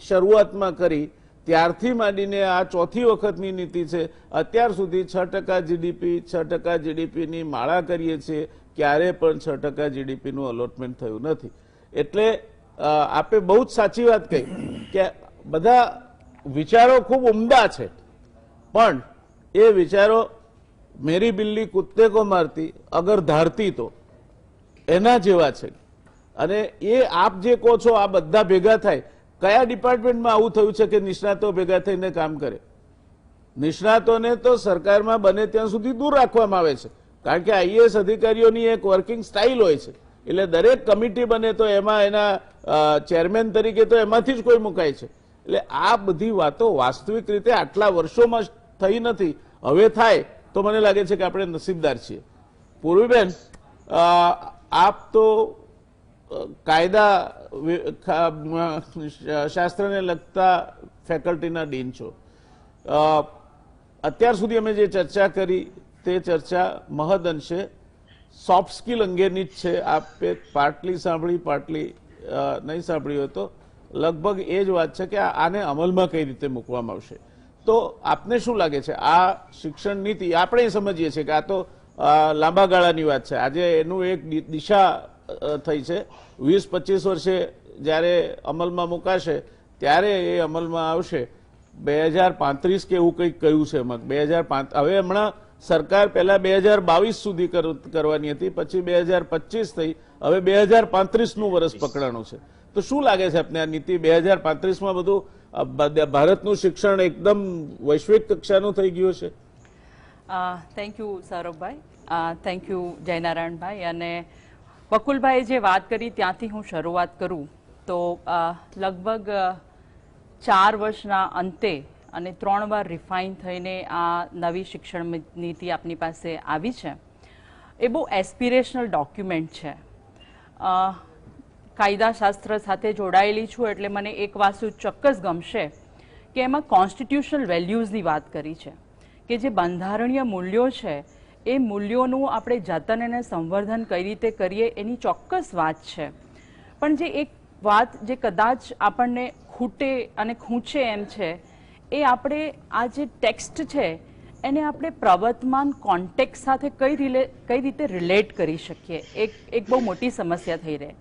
S1: શરૂઆતમાં કરી ત્યારથી માંડીને આ ચોથી વખતની નીતિ છે, અત્યાર સુધી 6% જીડીપી 6% જીડીપીની માળા કરીએ છીએ, ક્યારે પણ 6% જીડીપીનું અલોટમેન્ટ થયું નથી. એટલે આપે બહુ જ સાચી વાત કહી કે બધા વિચારો ખૂબ ઉમદા છે, પણ એ વિચારો મેરી બિલ્લી કુત્તે કો મારતી અગર ધારતી તો એના જેવા છે. અને એ આપ જે કહો છો આ બધા ભેગા થાય, કયા ડિપાર્ટમેન્ટમાં આવું થયું છે કે નિષ્ણાતો ભેગા થઈને કામ કરે? નિષ્ણાતોને તો સરકારમાં બને ત્યાં સુધી દૂર રાખવામાં આવે છે, કારણ કે આઈએએસ અધિકારીઓની એક વર્કિંગ સ્ટાઇલ હોય છે. એટલે દરેક કમિટી બને તો એમાં એના ચેરમેન તરીકે તો એમાંથી જ કોઈ મુકાય છે. એટલે આ બધી વાતો વાસ્તવિક રીતે આટલા વર્ષોમાં થઈ નથી, હવે થાય તો મને લાગે છે કે આપણે નસીબદાર છીએ. પૂર્વીબેન, આપ તો કાયદા શાસ્ત્રને લગતા ફેકલ્ટીના ડીન છો. અત્યાર સુધી અમે જે ચર્ચા કરી તે ચર્ચા મહદઅંશે સોફ્ટ સ્કિલ અંગેની જ છે. આપે પાટલી સાંભળી, પાટલી નહીં સાંભળી હોય તો લગભગ એ જ વાત છે કે આને અમલમાં કઈ રીતે મૂકવામાં આવશે. તો આપને શું લાગે છે આ શિક્ષણ નીતિ? આપણે સમજીએ છીએ કે આ તો લાંબા ગાળાની વાત છે. આજે એનું એક દિશા થઈ છે. 20-25 વર્ષે જ્યારે અમલમાં મુકાશે ત્યારે એ અમલમાં આવશે. 2035 કે એવું કંઈક કહ્યું છે. 2005 હવે હમણાં સરકાર પહેલા 2022 સુધી કરવાની હતી, પછી 2025 થઈ, હવે 2035નું વર્ષ પકડાણું છે. તો શું લાગે છે આપને આ નીતિ 2035માં બધું ભારતનું શિક્ષણ એકદમ વૈશ્વિક કક્ષાનું થઈ ગયું છે?
S4: થેન્ક યુ સૌરભભાઈ, થેન્ક યુ જયનારાયણભાઈ. અને બકુલભાઈએ જે વાત કરી ત્યાંથી હું શરૂઆત કરું તો લગભગ 4 વર્ષના અંતે અને 3 વાર રિફાઇન થઈને આ નવી શિક્ષણ નીતિ આપની પાસે આવી છે. એ બહુ એસ્પિરેશનલ ડોક્યુમેન્ટ છે. કાયદાશાસ્ત્ર સાથે જોડાયેલી છું એટલે મને એક વાસ્તુ ચોક્કસ ગમશે કે એમાં કોન્સ્ટિટ્યુશનલ વેલ્યુઝની વાત કરી છે કે જે બંધારણીય મૂલ્યો છે એ મૂલ્યોનું આપણે જતન અને સંવર્ધન કઈ રીતે કરીએ એની ચોક્કસ વાત છે. પણ જે એક વાત જે કદાચ આપણને ખૂટે અને ખૂંચે એમ છે એ આપણે આ જે ટેક્સ્ટ છે એને આપણે પ્રવર્તમાન કોન્ટેક્ટ સાથે કઈ રીતે રિલેટ કરી શકીએ. એક બહુ મોટી સમસ્યા થઈ રહે.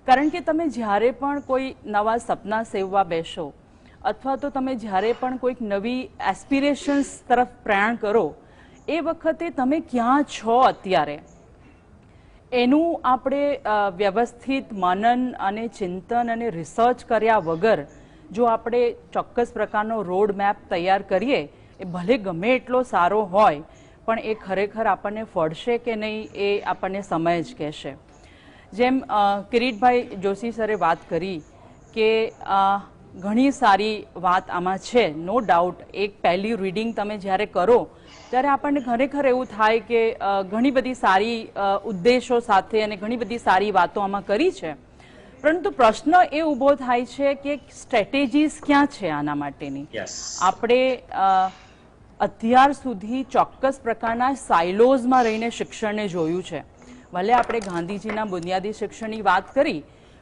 S4: કારણ કે તમે જ્યારે પણ કોઈ નવા સપના સેવવા બેસો અથવા તો તમે જ્યારે પણ કોઈક નવી એસ્પિરેશન્સ તરફ પ્રયાણ કરો એ વખતે તમે ક્યાં છો અત્યારે એનું આપણે વ્યવસ્થિત મનન અને ચિંતન અને રિસર્ચ કર્યા વગર જો આપણે ચોક્કસ પ્રકારનો રોડ મેપ તૈયાર કરીએ એ ભલે ગમે એટલો સારો હોય પણ એ ખરેખર આપણને ફળશે કે નહીં એ આપણને સમય જ કહેશે. જેમ કિરીટભાઈ જોશી સરે વાત કરી કે ઘણી સારી વાત આમાં છે, નો ડાઉટ. એક પહેલી રીડિંગ તમે જ્યારે કરો ત્યારે આપણને ખરેખર એવું થાય કે ઘણી બધી સારી ઉદ્દેશો સાથે અને ઘણી બધી સારી વાતો આમાં કરી છે. પરંતુ પ્રશ્ન એ ઊભો થાય છે કે સ્ટ્રેટેજીસ ક્યાં છે આના માટેની? આપણે અત્યાર સુધી ચોક્કસ પ્રકારના સાયલોઝમાં રહીને શિક્ષણને જોયું છે. ભલે આપણે ગાંધીજીના બુનિયાદી શિક્ષણની વાત કરી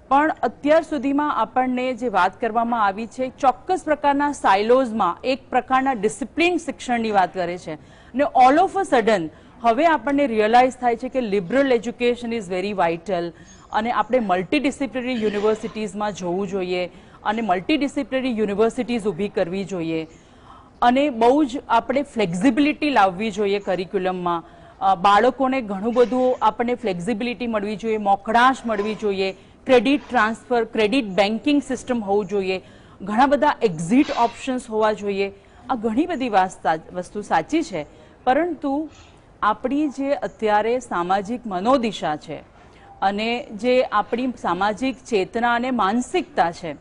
S4: પણ અત્યાર સુધીમાં આપણને જે વાત કરવામાં આવી છે ચોક્કસ પ્રકારના સાયલોઝમાં એક પ્રકારના ડિસિપ્લિન શિક્ષણની વાત કરે છે. અને ઓલ ઓફ અ સડન હવે આપણને રિયલાઇઝ થાય છે કે liberal education is very vital અને આપણે મલ્ટીડિસિપ્લિનરી યુનિવર્સિટીઝમાં જોવું જોઈએ અને મલ્ટીડિસિપ્લિનરી યુનિવર્સિટીઝ ઊભી કરવી જોઈએ અને બહુ જ આપણે ફ્લેક્ઝિબિલિટી લાવવી જોઈએ કરિક્યુલમમાં. બાળકોને ઘણું બધું આપણને ફ્લેક્ઝિબિલિટી મળવી જોઈએ, મોકળાશ મળવી જોઈએ, credit transfer, credit banking system હોવું જોઈએ, ઘણા બધા એક્ઝિટ ઓપ્શન્સ હોવા જોઈએ. આ ઘણી બધી વસ્તુ સાચી છે પરંતુ આપણી જે અત્યારે સામાજિક મનોદિશા છે અને જે આપણી સામાજિક ચેતના અને માનસિકતા છે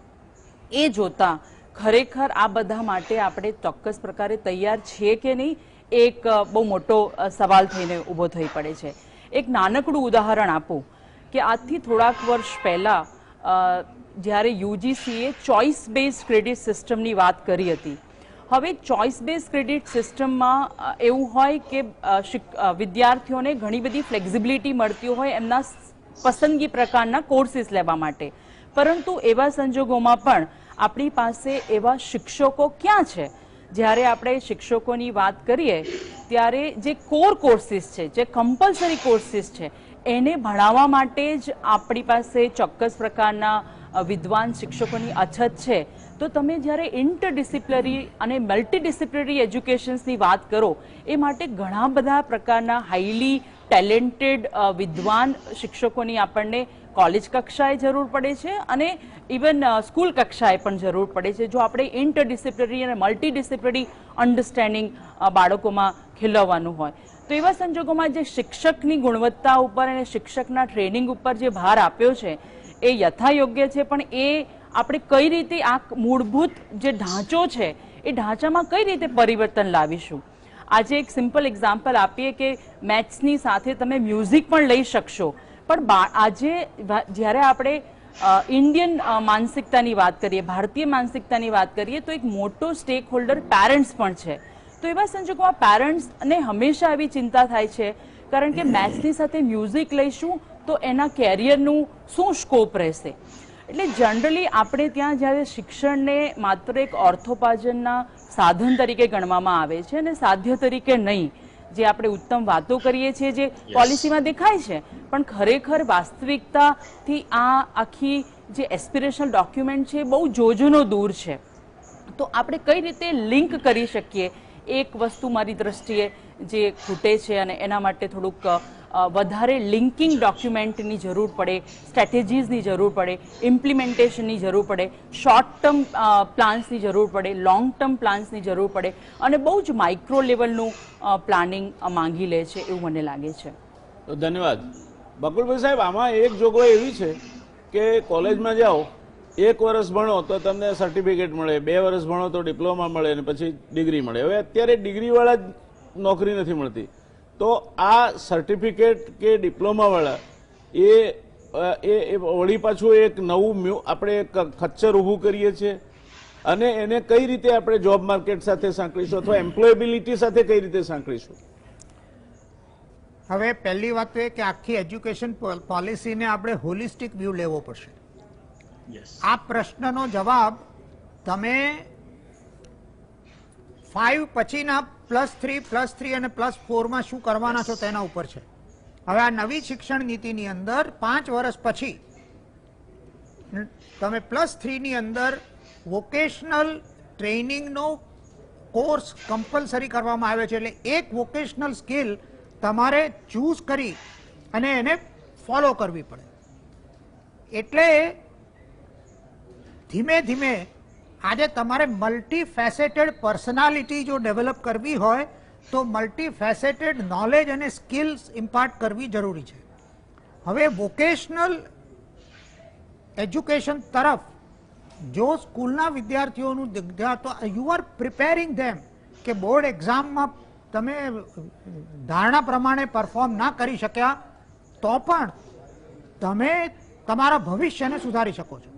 S4: એ જોતા ખરેખર આ બધા માટે આપણે ચોક્કસ પ્રકારે તૈયાર છીએ કે નહીં એક બહુ મોટો સવાલ થઈને ઊભો થઈ પડે છે. એક નાનકડું ઉદાહરણ આપું કે આજથી થોડાક વર્ષ પહેલાં જ્યારે યુજીસીએ ચોઇસ બેઝડ ક્રેડિટ સિસ્ટમની વાત કરી હતી. હવે ચોઇસ બેઝ ક્રેડિટ સિસ્ટમમાં એવું હોય કે વિદ્યાર્થીઓને ઘણી બધી ફ્લેક્ઝિબિલિટી મળતી હોય એમના પસંદગી પ્રકારના કોર્સીસ લેવા માટે. પરંતુ એવા સંજોગોમાં પણ આપણી પાસે એવા શિક્ષકો ક્યાં છે? જ્યારે આપણે શિક્ષકોની વાત કરીએ ત્યારે જે કોર કોર્સીસ છે, જે કમ્પલસરી કોર્સીસ છે એને ભણાવવા માટે જ આપણી પાસે ચોક્કસ પ્રકારના વિદ્વાન શિક્ષકોની અછત છે. તો તમે જ્યારે ઇન્ટરડિસિપ્લિનરી અને મલ્ટીડિસિપ્લિનરી એજ્યુકેશન્સની વાત કરો એ માટે ઘણા બધા પ્રકારના હાઈલી ટેલેન્ટેડ વિદ્વાન શિક્ષકોની આપણને કોલેજ કક્ષાએ જરૂર પડે છે અને ઇવન સ્કૂલ કક્ષાએ પણ જરૂર પડે છે જો આપણે ઇન્ટરડિસિપ્લિનરી અને મલ્ટીડિસિપ્લિનરી અન્ડરસ્ટેન્ડિંગ બાળકોમાં ખીલવવાનું હોય. તો એવા સંજોગોમાં જે શિક્ષકની ગુણવત્તા ઉપર અને શિક્ષકના ટ્રેનિંગ ઉપર જે ભાર આપ્યો છે એ યથાયોગ્ય છે પણ એ આપણે કઈ રીતે આ મૂળભૂત જે ઢાંચો છે એ ઢાંચામાં કઈ રીતે પરિવર્તન લાવીશું. આજે એક સિમ્પલ એક્ઝામ્પલ આપીએ કે મેથ્સની સાથે તમે મ્યુઝિક પણ લઈ શકશો, પણ આજે જ્યારે આપણે ઇન્ડિયન માનસિકતાની વાત કરીએ, ભારતીય માનસિકતાની વાત કરીએ, તો એક મોટો સ્ટેક હોલ્ડર પેરેન્ટ્સ પણ છે. તો એવા સંજોગોમાં પેરેન્ટ્સને હંમેશા આવી ચિંતા થાય છે, કારણ કે મેથ્સની સાથે મ્યુઝિક લઈશું તો એના કેરિયરનું શું સ્કોપ રહેશે. એટલે જનરલી આપણે ત્યાં જ્યારે શિક્ષણને માત્ર એક ઓર્થોપાર્જનના સાધન તરીકે ગણવામાં આવે છે અને સાધ્ય તરીકે નહીં, જે આપણે ઉત્તમ વાતો કરીએ છીએ જે પોલિસીમાં દેખાય છે, પણ ખરેખર વાસ્તવિકતાથી આ આખી જે એસ્પિરેશનલ ડોક્યુમેન્ટ છે બહુ જોજનો દૂર છે. તો આપણે કઈ રીતે લિંક કરી શકીએ, એક વસ્તુ મારી દ્રષ્ટિએ જે ખૂટે છે અને એના માટે થોડુંક વધારે લિંકિંગ ડોક્યુમેન્ટની જરૂર પડે, સ્ટ્રેટેજીસની જરૂર પડે, ઇમ્પ્લિમેન્ટેશનની જરૂર પડે, શોર્ટ ટર્મ પ્લાન્સની જરૂર પડે, લોંગ ટર્મ પ્લાન્સની જરૂર પડે અને બહુ જ માઇક્રો લેવલનું પ્લાનિંગ માંગી લે છે એવું મને લાગે છે.
S1: તો ધન્યવાદ. બકુલભાઈ સાહેબ, આમાં એક જોગવાઈ એવી છે કે કોલેજમાં જાઓ, 1 વર્ષ ભણો તો તમને સર્ટિફિકેટ મળે, 2 વર્ષ ભણો તો ડિપ્લોમા મળે અને પછી ડિગ્રી મળે. હવે અત્યારે ડિગ્રીવાળા જ નોકરી નથી મળતી, તો આ સર્ટિફિકેટ કે ડિપ્લોમાવાળા એ વળી પાછું એક નવું આપણે ખચ્ચર ઊભું કરીએ છીએ અને એને કઈ રીતે આપણે જોબ માર્કેટ સાથે સાંકળીશું અથવા એમ્પ્લોયેબિલિટી સાથે કઈ રીતે સાંકળીશું.
S2: હવે પહેલી વાત તો એ કે આખી એજ્યુકેશન પોલિસીને આપણે હોલિસ્ટિક વ્યૂ લેવો પડશે. આ પ્રશ્નનો જવાબ તમે 5 પછીના +3 અને +4 શું કરવાના છો તેના ઉપર છે. હવે આ નવી શિક્ષણ નીતિની અંદર 5 વર્ષ પછી તમે +3 ની અંદર વોકેશનલ ટ્રેનિંગનો કોર્સ કમ્પલસરી કરવામાં આવે છે. એટલે એક વોકેશનલ સ્કિલ તમારે ચૂઝ કરી અને એને ફોલો કરવી પડે. એટલે ધીમે ધીમે આજે તમારે મલ્ટી ફેસેટેડ પર્સનાલિટી જો ડેવલપ કરવી હોય તો મલ્ટી ફેસેટેડ નોલેજ અને સ્કિલ્સ ઇમ્પાર્ટ કરવી જરૂરી છે. હવે વોકેશનલ એજ્યુકેશન તરફ જો સ્કૂલના વિદ્યાર્થીઓનું તો યુ આર પ્રિપેરિંગ ધેમ કે બોર્ડ એક્ઝામમાં તમે ધારણા પ્રમાણે પરફોર્મ ના કરી શક્યા તો પણ તમે તમારા ભવિષ્યને સુધારી શકો છો.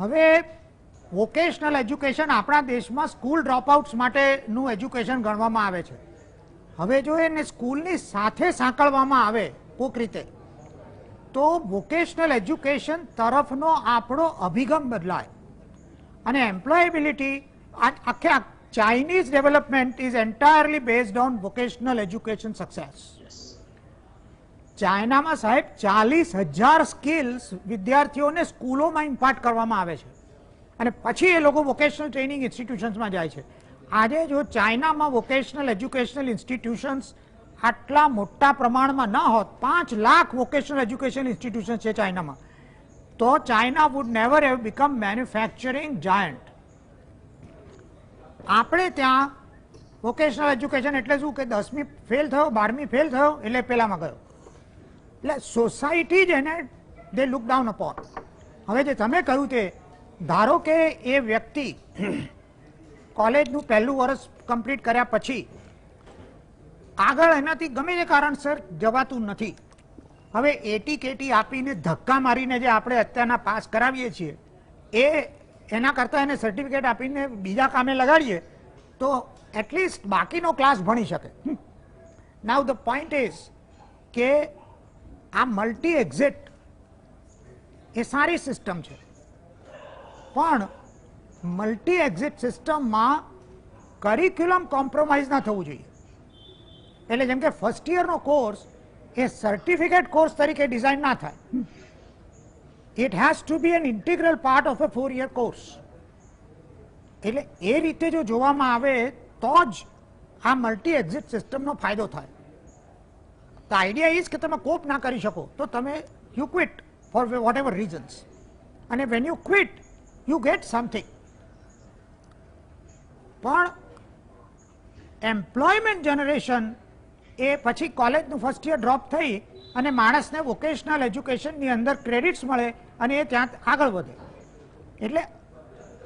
S2: હવે વોકેશનલ એજ્યુકેશન આપણા દેશમાં સ્કૂલ ડ્રોપઆઉટ્સ માટેનું એજ્યુકેશન ગણવામાં આવે છે. હવે જો એને સ્કૂલની સાથે સાંકળવામાં આવે કોઈક રીતે તો વોકેશનલ એજ્યુકેશન તરફનો આપણો અભિગમ બદલાય અને એમ્પ્લોયેબિલિટી આખે Chinese development is entirely based on vocational education success. ચાઇનામાં સાહેબ 40,000 સ્કિલ્સ વિદ્યાર્થીઓને સ્કૂલોમાં ઇમ્પાર્ટ કરવામાં આવે છે અને પછી એ લોકો વોકેશનલ ટ્રેનિંગ ઇન્સ્ટિટ્યુશન્સમાં જાય છે. આજે જો ચાઇનામાં વોકેશનલ એજ્યુકેશનલ ઇન્સ્ટિટ્યુશન્સ આટલા મોટા પ્રમાણમાં ન હોત, 5 લાખ વોકેશનલ એજ્યુકેશન ઇન્સ્ટિટ્યુશન્સ છે ચાઇનામાં, તો China would never have become manufacturing giant. આપણે ત્યાં વોકેશનલ એજ્યુકેશન એટલે શું કે 10મી ફેલ થયો, 12મી ફેલ થયો એટલે પેલામાં ગયો. એટલે સોસાયટી જ એને દે લુક ડાઉન અપોન. હવે જે તમે કહ્યું તે ધારો કે એ વ્યક્તિ કોલેજનું પહેલું વર્ષ કમ્પ્લીટ કર્યા પછી આગળ એનાથી ગમે તે કારણસર જવાતું નથી. હવે એટી કેટી આપીને ધક્કા મારીને જે આપણે અત્યારના પાસ કરાવીએ છીએ એ એના કરતાં એને સર્ટિફિકેટ આપીને બીજા કામે લગાડીએ તો એટલીસ્ટ બાકીનો ક્લાસ ભણી શકે. નાઉ ધ પોઈન્ટ ઇઝ કે આ મલ્ટી એક્ઝિટ એ સારી સિસ્ટમ છે, પણ મલ્ટી એક્ઝિટ સિસ્ટમમાં કરિક્યુલમ કોમ્પ્રોમાઇઝ ના થવું જોઈએ. એટલે જેમ કે ફર્સ્ટ યરનો કોર્સ એ સર્ટિફિકેટ કોર્સ તરીકે ડિઝાઇન ના થાય. It has to be an integral part of a 4 year course. એટલે એ રીતે જો જોવામાં આવે તો જ આ મલ્ટી એક્ઝિટ સિસ્ટમનો ફાયદો થાય. The idea is કે તમે કોપ ના કરી શકો તો તમે you quit for whatever reasons, અને when you quit you get something. પણ એમ્પ્લોયમેન્ટ જનરેશન એ પછી કોલેજનું ફર્સ્ટ યર ડ્રોપ થઈ અને માણસને વોકેશનલ એજ્યુકેશનની અંદર ક્રેડિટ્સ મળે અને એ ત્યાં આગળ વધે. એટલે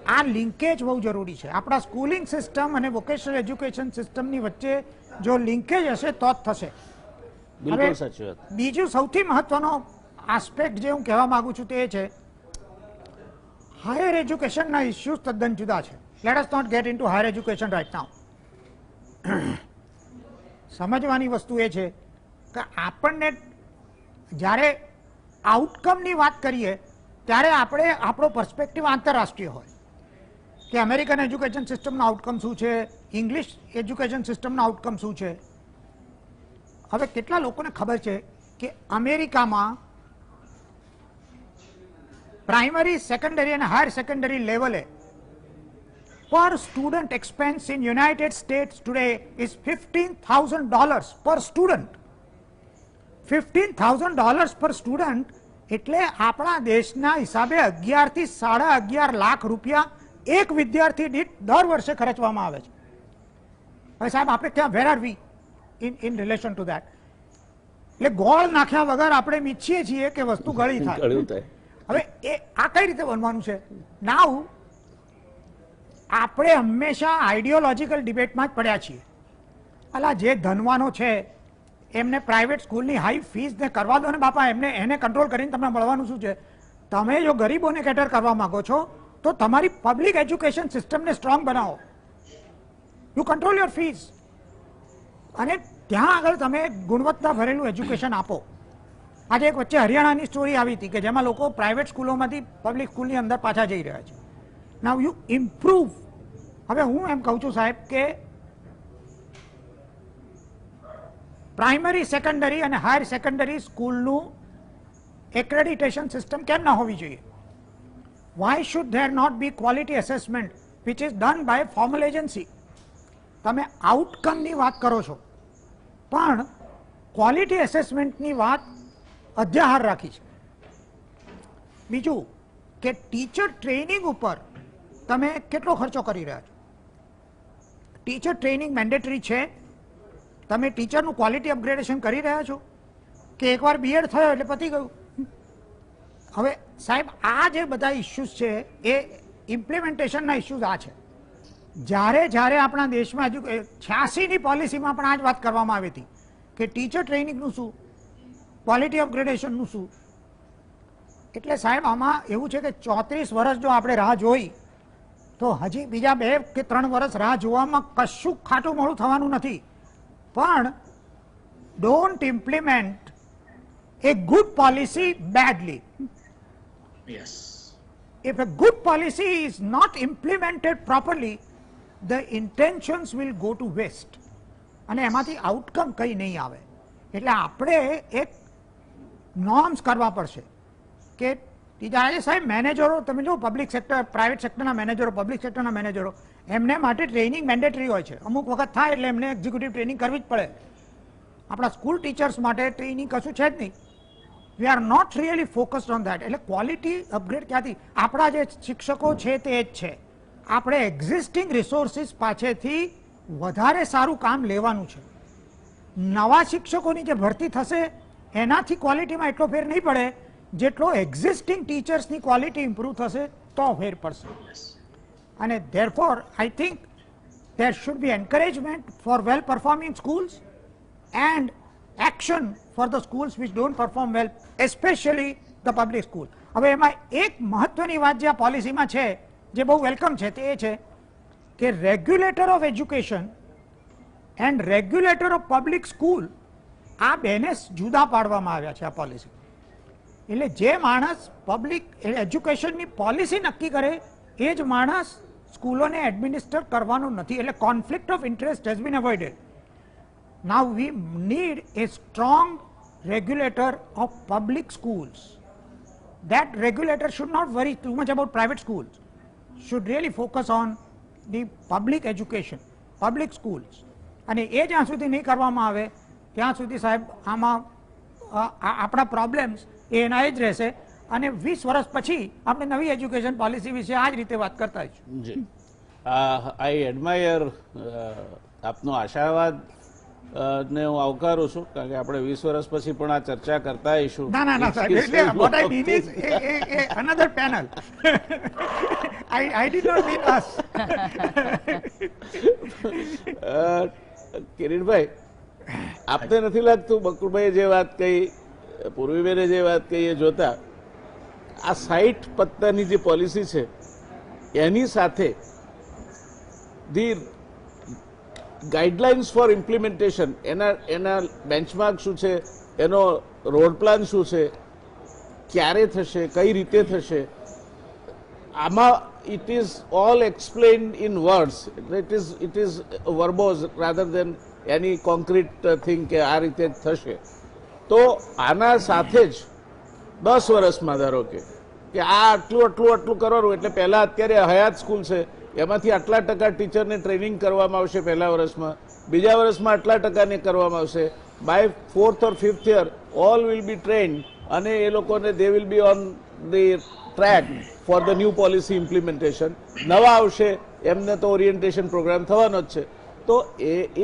S2: આ લિંકેજ બહુ જરૂરી છે. આપણા સ્કૂલિંગ સિસ્ટમ અને વોકેશનલ એજ્યુકેશન સિસ્ટમની વચ્ચે જો લિંકેજ હશે તો જ થશે.
S1: બિલકુલ સાચી વાત.
S2: બીજું સૌથી મહત્વનો આસ્પેક્ટ જે હું કહેવા માંગુ છું તે છે હાયર એજ્યુકેશનના ઇસ્યુઝ તદ્દન જુદા છે. Let us not get into higher education right now. સમજવાની વસ્તુ એ છે કે આપણને જ્યારે આઉટકમની વાત કરીએ ત્યારે આપણે આપણો પર્સપેક્ટિવ આંતરરાષ્ટ્રીય હોય કે અમેરિકન એજ્યુકેશન સિસ્ટમનો આઉટકમ શું છે, ઇંગ્લિશ એજ્યુકેશન સિસ્ટમનો આઉટકમ શું છે. હવે કેટલા લોકોને ખબર છે કે અમેરિકામાં પ્રાઇમરી, સેકન્ડરી અને હાયર સેકન્ડરી લેવલે per student expense in United States today is $15,000 per student. $15,000 per student એટલે આપણા દેશના હિસાબે 11 થી 11.5 લાખ રૂપિયા એક વિદ્યાર્થી દીઠ દર વર્ષે ખર્ચવામાં આવે છે. હવે સાહેબ આપણે ક્યાં where are we in relation to that? એટલે ગોળ નાખ્યા વગર આપણે ઈચ્છીએ છીએ કે વસ્તુ ગળી થાય. હવે એ આ કઈ રીતે બનવાનું છે? નાઉ આપણે હંમેશા આઈડિયોલોજીકલ ડિબેટમાં જ પડ્યા છીએ. અલા જે ધનવાનો છે એમને પ્રાઇવેટ સ્કૂલની હાઈ ફીસ ને કરવા દો ને બાપા, એને કંટ્રોલ કરીને તમને મળવાનું શું છે? તમે જો ગરીબોને કેટર કરવા માંગો છો તો તમારી પબ્લિક એજ્યુકેશન સિસ્ટમને સ્ટ્રોંગ બનાવો. યુ કંટ્રોલ યોર ફીસ અને ત્યાં આગળ તમે ગુણવત્તા ભરેલું એજ્યુકેશન આપો. આજે એક વચ્ચે હરિયાણાની સ્ટોરી આવી હતી કે જેમાં લોકો પ્રાઇવેટ સ્કૂલોમાંથી પબ્લિક સ્કૂલની અંદર પાછા જઈ રહ્યા છે. Now you improve. હવે હું એમ કહું છું સાહેબ કે પ્રાઇમરી, સેકન્ડરી અને હાયર સેકન્ડરી સ્કૂલનું એક્રેડિટેશન સિસ્ટમ કેમ ના હોવી જોઈએ? Why should there not be quality assessment which is done by formal agency? તમે આઉટકમની વાત કરો છો પણ ક્વોલિટી એસેસમેન્ટની વાત અધ્યાહાર રાખી છે. બીજું કે ટીચર ટ્રેનિંગ ઉપર તમે કેટલો ખર્ચો કરી રહ્યા છો? ટીચર ટ્રેનિંગ મેન્ડેટરી છે? તમે ટીચરનું ક્વોલિટી અપગ્રેડેશન કરી રહ્યા છો કે એકવાર બીએડ થયો એટલે પતી ગયું? હવે સાહેબ આ જે બધા ઇસ્યુઝ છે એ ઇમ્પ્લિમેન્ટેશનના ઇસ્યુઝ આ છે. જ્યારે આપણા દેશમાં 86ની પોલિસીમાં પણ આ જ વાત કરવામાં આવી હતી કે ટીચર ટ્રેનિંગનું શું, ક્વોલિટી અપગ્રેડેશનનું શું. એટલે સાહેબ આમાં એવું છે કે 34 વર્ષ જો આપણે રાહ જોઈ તો હજી બીજા 2 કે 3 વર્ષ રાહ જોવામાં કશું ખાટું મોડું થવાનું નથી. પણ don't implement A good policy badly.
S3: Yes.
S2: If a good policy is not implemented properly, the intentions will go to waste. અને એમાંથી આઉટકમ કંઈ નહીં આવે. એટલે આપણે એક નોર્મ્સ કરવા પડશે કે આજે સાહેબ મેનેજરો, તમે જો પબ્લિક સેક્ટર, પ્રાઇવેટ સેક્ટરના મેનેજરો, પબ્લિક સેક્ટરના મેનેજરો, એમને માટે ટ્રેનિંગ મેન્ડેટરી હોય છે. અમુક વખત થાય એટલે એમને એક્ઝિક્યુટિવ ટ્રેનિંગ કરવી જ પડે. આપણા સ્કૂલ ટીચર્સ માટે ટ્રેનિંગ કશું છે જ નહીં. We are not really focused on that. એટલે ક્વોલિટી અપગ્રેડ ક્યાંથી? આપણા જે શિક્ષકો છે તે જ છે. આપણે એક્ઝિસ્ટિંગ રિસોર્સિસ પાસેથી વધારે સારું કામ લેવાનું છે. નવા શિક્ષકોની જે ભરતી થશે એનાથી ક્વોલિટીમાં એટલો ફેર નહીં પડે જેટલો એક્ઝિસ્ટિંગ ટીચર્સની ક્વોલિટી ઇમ્પ્રૂવ થશે તો ફેર પડશે. અને therefore I think there should be encouragement for well performing schools and action for the schools which don't perform well, especially the public school. હવે એમાં એક મહત્વની વાત જે આ પોલિસીમાં છે જે બહુ વેલકમ છે તે એ છે કે regulator of education and regulator of public school આ બેને જુદા પાડવામાં આવ્યા છે આ પોલિસી. એટલે જે માણસ પબ્લિક એજ્યુકેશનની પોલિસી નક્કી કરે એ જ માણસ સ્કૂલોને એડમિનિસ્ટર કરવાનો નથી. એટલે conflict of interest has been avoided. Now we need a strong regulator of public schools. That regulator should not worry too much about private schools, should really focus on the public education, public schools. અને એ જ્યાં સુધી નહીં કરવામાં આવે ત્યાં સુધી સાહેબ આમાં આપણા પ્રોબ્લેમ્સ એના જ રહેશે અને 20 વર્ષ પછી આપણે નવી એજ્યુકેશન પોલિસી વિશે આ જ રીતે વાત કરતા હોઈશું.
S1: આઈ એડમાયર આપનો આશાવાદ ને હું આવકારું છું, કારણ કે આપણે 20 વર્ષ પછી પણ આ ચર્ચા કરતા આવીશું.
S2: ના સાહેબ, એટલે what I mean is another panel. I did not mean us.
S1: Kiritbhai, આપને નથી લાગતું બકુલભાઈએ જે વાત કહી, પૂર્વીબેને જે વાત કહી, એ જોતા આ 60 પત્તાની જે પોલિસી છે એની સાથે ધી ગાઈડલાઇન્સ ફોર ઇમ્પ્લિમેન્ટેશન, એના બેન્ચમાર્ક શું છે, એનો રોડ પ્લાન શું છે, ક્યારે થશે, કઈ રીતે થશે, આમાં it is all explained in words. It is verbose rather than any concrete thing કે આ રીતે જ થશે. તો આના સાથે જ 10 વર્ષમાં ધારો કે આ આટલું કરવાનું, એટલે પહેલા અત્યારે હયાત સ્કૂલ છે એમાંથી આટલા ટકા ટીચરને ટ્રેનિંગ કરવામાં આવશે પહેલા વર્ષમાં, બીજા વર્ષમાં આટલા ટકાને કરવામાં આવશે, by 4th or 5th year all will be trained, અને એ લોકોને they will be on the track for the new policy implementation. નવા આવશે એમને તો ઓરિએન્ટેશન પ્રોગ્રામ થવાનો જ છે. તો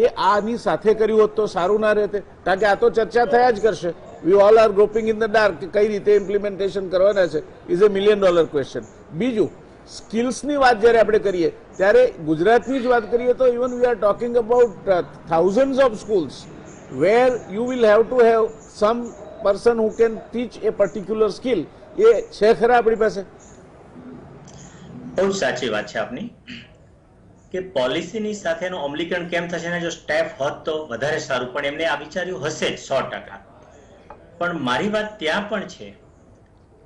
S1: એ આની સાથે કર્યું હોત તો સારું ના રહેતે, કારણ કે આ તો ચર્ચા થયા જ કરશે. We all are groping in the dark કે કઈ રીતે ઇમ્પ્લિમેન્ટેશન કરવાના છે, ઇઝ $1 million ક્વેશ્ચન. બીજું, સ્કિલ્સની વાત જ્યારે આપણે કરીએ ત્યારે ગુજરાતની જ વાત કરીએ તો even we are talking about thousands of schools where you will have to have some person who can teach a particular skill. એ છે ખરા આપણી પાસે?
S3: બહુ સાચી વાત છે આપની કે પોલિસીની સાથેનું અમલીકરણ કેમ થશે ને જો સ્ટેપ હોત તો વધારે સારું, પણ એમને આ વિચાર્યું હશે જ 100%. પણ મારી વાત ત્યાં પણ છે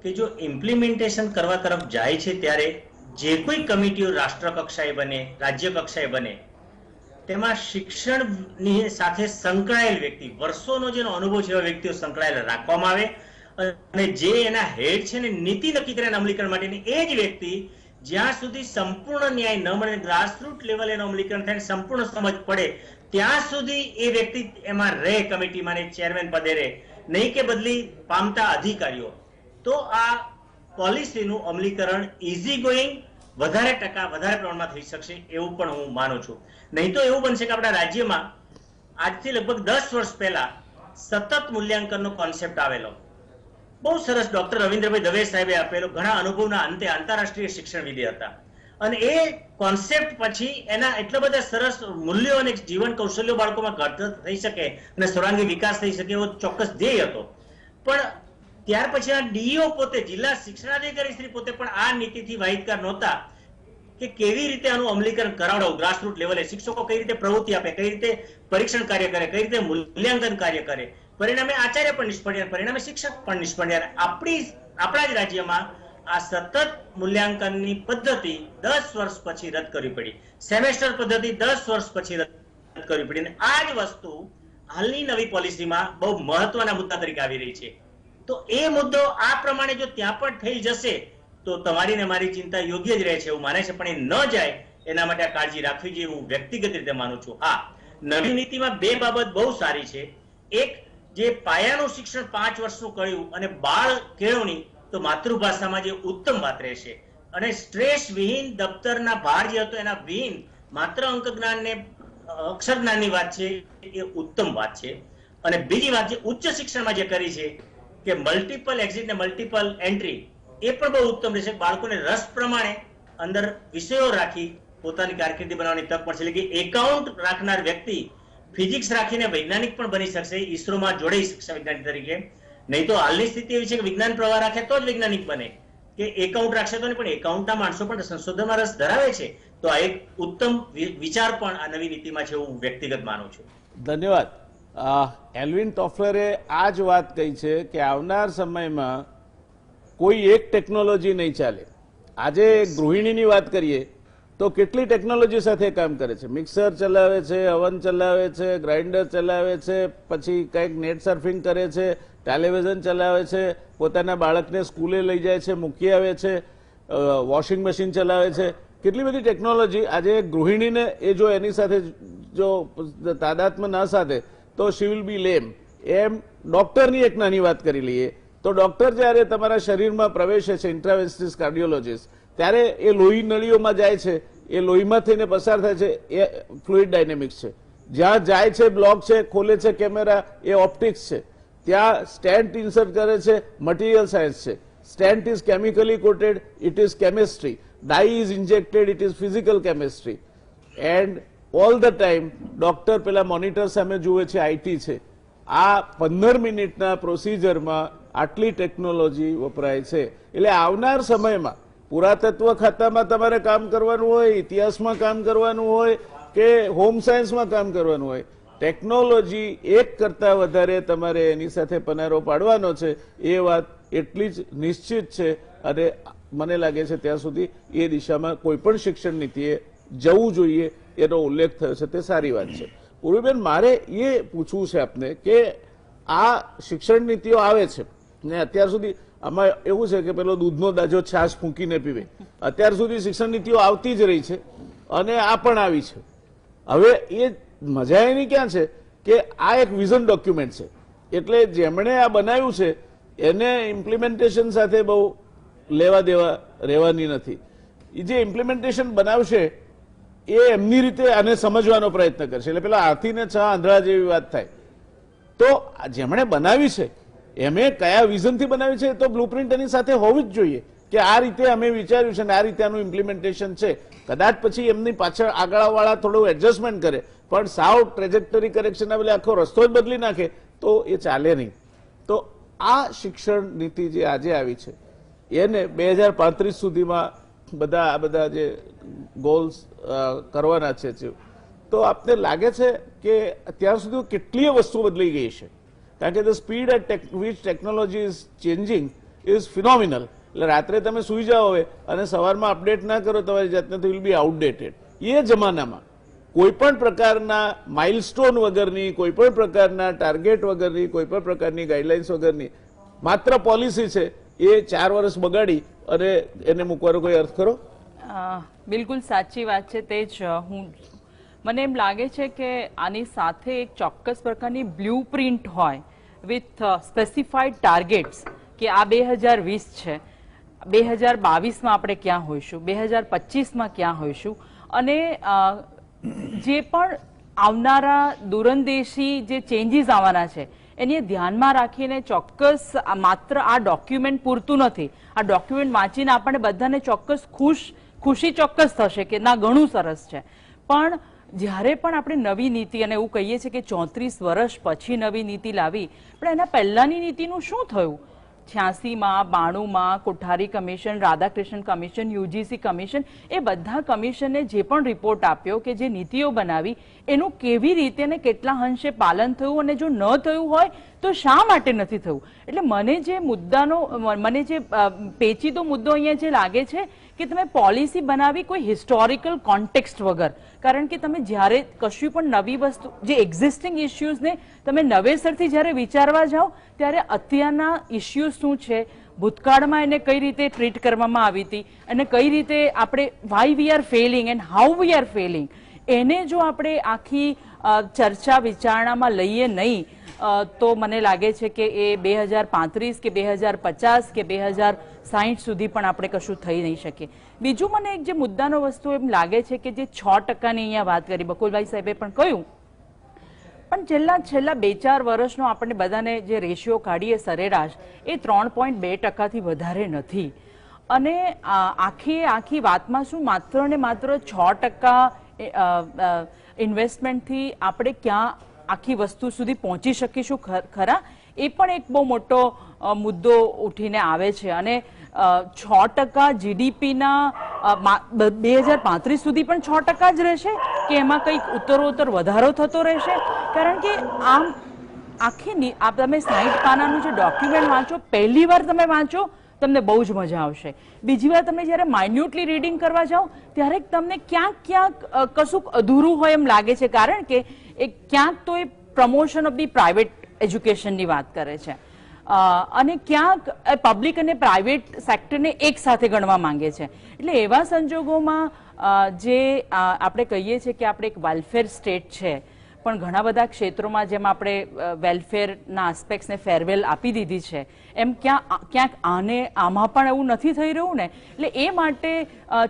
S3: કે જો ઇમ્પ્લિમેન્ટેશન કરવા તરફ જાય છે ત્યારે જે કોઈ કમિટીઓ રાષ્ટ્ર કક્ષાએ બને, રાજ્ય કક્ષાએ બને, તેમાં શિક્ષણની સાથે સંકળાયેલ વ્યક્તિ, વર્ષોનો જેનો અનુભવ છે એવા વ્યક્તિઓ સંકળાયેલા રાખવામાં આવે, અને જે એના હેડ છે ને નીતિ નક્કી કરે અમલીકરણ માટેની, એ જ વ્યક્તિ જ્યાં સુધી સંપૂર્ણ ન્યાય ન મળે, ગ્રાસરૂટ લેવલ એનું અમલીકરણ થાય, સંપૂર્ણ સમજ પડે ત્યાં સુધી એ વ્યક્તિ એમાં રહે, કમિટીમાં ને ચેરમેન પદે રહે, નહીં કે બદલી પામતા અધિકારીઓ. તો આ પોલિસીનું અમલીકરણ ઇઝી ગોઈંગ વધારે પ્રમાણમાં થઈ શકશે એવું પણ હું માનું છું. નહીં તો એવું બનશે કે આપણા રાજ્યમાં આજથી લગભગ 10 વર્ષ પહેલા સતત મૂલ્યાંકનનો કોન્સેપ્ટ આવેલો, બહુ સરસ ડોક્ટર રવિન્દ્રભાઈ દવે સાહેબે આપેલો, ઘણા અનુભવના અંતે આંતરરાષ્ટ્રીય શિક્ષણવિદે હતા, અને એ કોન્સેપ્ટ પછી એના એટલા બધા સરસ મૂલ્યો અને જીવન કૌશલ્યો બાળકોમાં ઘડતર થઈ શકે અને સર્વાંગી વિકાસ થઈ શકે એવો ચોક્કસ ધ્યેય હતો. પણ ત્યાર પછી આ ડીઈઓ પોતે, જિલ્લા શિક્ષણાધિકારી શ્રી પોતે પણ આ નીતિથી વાહિતગાર નહોતા કે કેવી રીતે આનું અમલીકરણ કરાવડાવું, ગ્રાસરૂટ લેવલે શિક્ષકો કઈ રીતે પ્રવૃત્તિ આપે, કઈ રીતે પરીક્ષણ કાર્ય કરે, કઈ રીતે મૂલ્યાંકન કાર્ય કરે, પરિણામે આચાર્ય પણ નિષ્ફળ રહ્યા, પરિણામે શિક્ષક પણ નિષ્ફળ રહ્યા. આપણા જ રાજ્યમાં આ સતત મૂલ્યાંકનની પદ્ધતિ 10 વર્ષ પછી રદ કરવી પડી, સેમેસ્ટર પદ્ધતિ 10 વર્ષ પછી રદ કરવી પડી, અને આ જ વસ્તુ હાલની નવી પોલિસીમાં બહુ મહત્વના મુદ્દા તરીકે આવી રહી છે. તો એ મુદ્દો આ પ્રમાણે જો ત્યાં પણ થઈ જશે તો તમારી ને મારી ચિંતા યોગ્ય જ રહે છે એવું માને છે, પણ એ ન જાય એના માટે આ કાળજી રાખવી જોઈએ હું વ્યક્તિગત રીતે માનું છું. હા, નવી નીતિમાં 2 બાબત બહુ સારી છે. એક, જે પાયાનું શિક્ષણ 5 વર્ષનું કર્યું અને બાળ કેળવણી તો માતૃભાષામાં જે ઉત્તમ વાત રહેશે, અને સ્ટ્રેસ વિહીન દફતરના ભાર જે હતો એના વિહીન માત્ર અંક જ્ઞાન ને અક્ષર જ્ઞાનની વાત છે એ ઉત્તમ વાત છે. અને બીજી વાત જે ઉચ્ચ શિક્ષણમાં જે કરી છે કે મલ્ટિપલ એક્ઝિટ ને મલ્ટિપલ એન્ટ્રી, એ પણ બહુ ઉત્તમ રહેશે. બાળકોને રસ પ્રમાણે અંદર વિષયો રાખી પોતાની કારકિર્દી બનાવવાની તક મળશે. એટલે કે એકાઉન્ટ રાખનાર વ્યક્તિ ફિઝિક્સ રાખીને વૈજ્ઞાનિક પણ બની શકશે, ઈસરોમાં જોડાઈ શકશે વૈજ્ઞાનિક તરીકે. નહીં તો હાલની સ્થિતિ એવી છે કે વિજ્ઞાન પ્રવાહ રાખે તો જ વૈજ્ઞાનિક બને, કે એકાઉન્ટ રાખશે તો નહીં, પણ એકાઉન્ટના માણસો પણ સંશોધનમાં રસ ધરાવે છે. તો આ એક ઉત્તમ વિચાર પણ આ નવી નીતિમાં છે હું વ્યક્તિગત માનું છું.
S1: ધન્યવાદ. એલ્વિન ટોફલરે આ જ વાત કહી છે કે આવનાર સમયમાં કોઈ એક ટેકનોલોજી નહીં ચાલે. આજે ગૃહિણીની વાત કરીએ તો કેટલી ટેકનોલોજી સાથે કામ કરે છે, મિક્સર ચલાવે છે, અવન ચલાવે છે, ગ્રાઇન્ડર ચલાવે છે, પછી કંઈક નેટ સર્ફિંગ કરે છે, ટેલિવિઝન ચલાવે છે, પોતાના બાળકને સ્કૂલે લઈ જાય છે, મૂકી આવે છે, વોશિંગ મશીન ચલાવે છે. કેટલી બધી ટેકનોલોજી આજે ગૃહિણીને એ જો એની સાથે જો તાદાત્મ્ય ના સાથે તો શી વિલ બી લેમ. એમ ડોક્ટરની એક નાની વાત કરી લઈએ તો ડોક્ટર જ્યારે તમારા શરીરમાં પ્રવેશે છે, ઇન્ટ્રાવેન્સિસ કાર્ડિયોલોજીસ્ટ, ત્યારે એ લોહી નળીઓમાં જાય છે, એ લોહીમાં થઈને પસાર થાય છે, એ ફ્લુઇડ ડાયનેમિક્સ છે. જ્યાં જાય છે બ્લોક છે, ખોલે છે કેમેરા, એ ઓપ્ટિક્સ છે. ત્યાં સ્ટેન્ટ ઇન્સર્ટ કરે છે, મટીરિયલ સાયન્સ છે. Stent is chemically coated, it is chemistry. Dye is injected, it is physical chemistry. And all the time doctor પેલા મોનિટર સામે જુએ છે, આઈટી છે. આ 15 મિનિટના પ્રોસિજરમાં આટલી ટેકનોલોજી વપરાય છે. એટલે આવનાર સમયમાં પુરાતત્વ ખાતામાં તમારે કામ કરવાનું હોય, ઇતિહાસમાં કામ કરવાનું હોય કે હોમ સાયન્સમાં કામ કરવાનું હોય, ટેકનોલોજી એક કરતા વધારે તમારે એની સાથે પનારો પાડવાનો છે. એ વાત એટલી જ નિશ્ચિત છે અને મને લાગે છે ત્યાં સુધી એ દિશામાં કોઈ પણ શિક્ષણ નીતિએ જવું જોઈએ એનો ઉલ્લેખ થયો છે, તે સારી વાત છે. પૂર્વીબેન, મારે એ પૂછવું છે આપને કે આ શિક્ષણ નીતિઓ આવે છે ને અત્યાર સુધી આમાં એવું છે કે પેલો દૂધનો દાજો છાશ ફૂંકીને પીવે. અત્યાર સુધી શિક્ષણ નીતિઓ આવતી જ રહી છે અને આ પણ આવી છે. હવે એ મજા એની ક્યાં છે કે આ એક વિઝન ડોક્યુમેન્ટ છે, એટલે જેમણે આ બનાવ્યું છે એને ઇમ્પ્લિમેન્ટેશન સાથે બહુ લેવા દેવા રહેવાની નથી. એ જે ઇમ્પ્લિમેન્ટેશન બનાવશે એ એમની રીતે આને સમજવાનો પ્રયત્ન કરશે. એટલે પેલા હાથીને છ આંધળા જેવી વાત થાય. તો જેમણે બનાવી છે એમે કયા વિઝનથી બનાવી છે તો બ્લુપ્રિન્ટ એની સાથે હોવી જ જોઈએ કે આ રીતે અમે વિચાર્યું છે અને આ રીતે આનું ઇમ્પ્લિમેન્ટેશન છે. કદાચ પછી એમની પાછળ આગળવાળા થોડું એડજસ્ટમેન્ટ કરે, પણ સાવ ટ્રેજેક્ટરી કરેક્શન આવે આખો રસ્તો જ બદલી નાખે તો એ ચાલે નહીં. તો આ શિક્ષણ નીતિ જે આજે આવી છે એને 2035 સુધીમાં આ બધા જે ગોલ્સ કરવાના છે, તો આપને લાગે છે કે અત્યાર સુધી કેટલીય વસ્તુ બદલી ગઈ છે? કારણ કે the speed at which technology is changing is phenomenal. એટલે રાત્રે તમે સુઈ જાઓ હવે અને સવારમાં અપડેટ ના કરો તમારી જાતને તો વિલ બી આઉટડેટેડ. એ જમાનામાં કોઈ પણ પ્રકારના માઇલસ્ટોન વગરની, કોઈ પણ પ્રકારના ટાર્ગેટ વગરની, કોઈ પણ પ્રકારની ગાઈડલાઇન્સ વગરની માત્ર પોલિસી છે, એ 4 વર્ષ બગાડી અને એને મૂકવાનો કોઈ અર્થ ખરો?
S4: બિલકુલ સાચી વાત છે. તે જ મને એમ લાગે છે કે આની સાથે એક ચોક્કસ પ્રકારની બ્લુપ્રિન્ટ હોય વિથ સ્પેસિફાઈડ ટાર્ગેટ્સ કે આ 2020 છે, 2022માં આપણે ક્યાં હોઈશું, 2025માં ક્યાં હોઈશું, અને જે પણ આવનારા દૂરંદેશી જે ચેન્જીસ આવવાના છે એને ધ્યાનમાં રાખીને ચોક્કસ માત્ર આ ડોક્યુમેન્ટ પૂરતું નથી. આ ડોક્યુમેન્ટ વાંચીને આપણને બધાને ચોક્કસ ખુશી ચોક્કસ થશે કે ના ઘણું સરસ છે, પણ જ્યારે પણ આપણે નવી નીતિ, અને એવું કહીએ છીએ કે 34 વર્ષ પછી નવી નીતિ લાવી, પણ એના પહેલાની નીતિનું શું થયું? 86માં, 92માં Kothari commission, Radhakrishnan commission, UGC commission, એ બધા કમિશને જે પણ રિપોર્ટ આપ્યો કે જે નીતિઓ બનાવી એનું કેવી રીતે અને કેટલા અંશે પાલન થયું, અને જો ન થયું હોય તો શા માટે નથી થયું? એટલે મને જે પેચીદો મુદ્દો અહીંયા જે લાગે છે કે તમે પોલિસી બનાવી કોઈ હિસ્ટોરિકલ કોન્ટેક્સ્ટ વગર. કારણ કે તમે જ્યારે કશું પણ નવી વસ્તુ, જે એક્ઝિસ્ટિંગ ઇશ્યુઝને તમે નવેસરથી જ્યારે વિચારવા જાઓ ત્યારે અત્યારના ઇશ્યુઝ શું છે, ભૂતકાળમાં એને કઈ રીતે ટ્રીટ કરવામાં આવી હતી અને કઈ રીતે આપણે why we are Fehling and how we are Fehling, એને જો આપણે આખી ચર્ચા વિચારણામાં લઈએ નહીં તો મને લાગે છે કે એ 2035 કે 2050 કે 2060 સુધી પણ આપણે કશું થઈ નહીં શકીએ. બીજું મને એક જે મુદ્દાનો વસ્તુ એમ લાગે છે કે જે 6%ની અહીંયા વાત કરી, બકુલભાઈ સાહેબે પણ કહ્યું, પણ છેલ્લા 2-4 વર્ષનો આપણને બધાને જે રેશિયો કાઢીએ સરેરાશ, એ 3.2%થી વધારે નથી. અને આખી વાતમાં શું માત્ર ને માત્ર 6% ઇન્વેસ્ટમેન્ટથી આપણે ક્યાં આખી વસ્તુ સુધી પહોંચી શકીશું ખરા? એ પણ એક બહુ મોટો મુદ્દો ઉઠીને આવે છે. અને 6% જીડીપીના 2035 સુધી પણ 6% જ રહેશે કે એમાં કંઈક ઉત્તરોત્તર વધારો થતો રહેશે? કારણ કે આમ આખી તમે 60 પાનાનું જે ડોક્યુમેન્ટ વાંચો, પહેલી વાર તમે વાંચો તમને બહુ જ મજા આવશે, બીજી વાર તમે જ્યારે માઇન્યુટલી રીડિંગ કરવા જાઓ ત્યારે તમને ક્યાંક કશુંક અધૂરું હોય એમ લાગે છે. કારણ કે ક્યાંક તો એ પ્રમોશન ઓફ ધી પ્રાઇવેટ એજ્યુકેશનની વાત કરે છે અને ક્યાંક પબ્લિક અને પ્રાઇવેટ સેક્ટરને એક સાથે ગણવા માંગે છે. એટલે એવા સંજોગોમાં જે આપણે કહીએ છીએ કે આપણે એક વેલફેર સ્ટેટ છે, પણ ઘણા બધા ક્ષેત્રોમાં જેમ આપણે વેલફેરના આસ્પેક્ટ્સને ફેરવેલ આપી દીધી છે એમ ક્યાંક આમાં પણ એવું નથી થઈ રહ્યું ને. એટલે એ માટે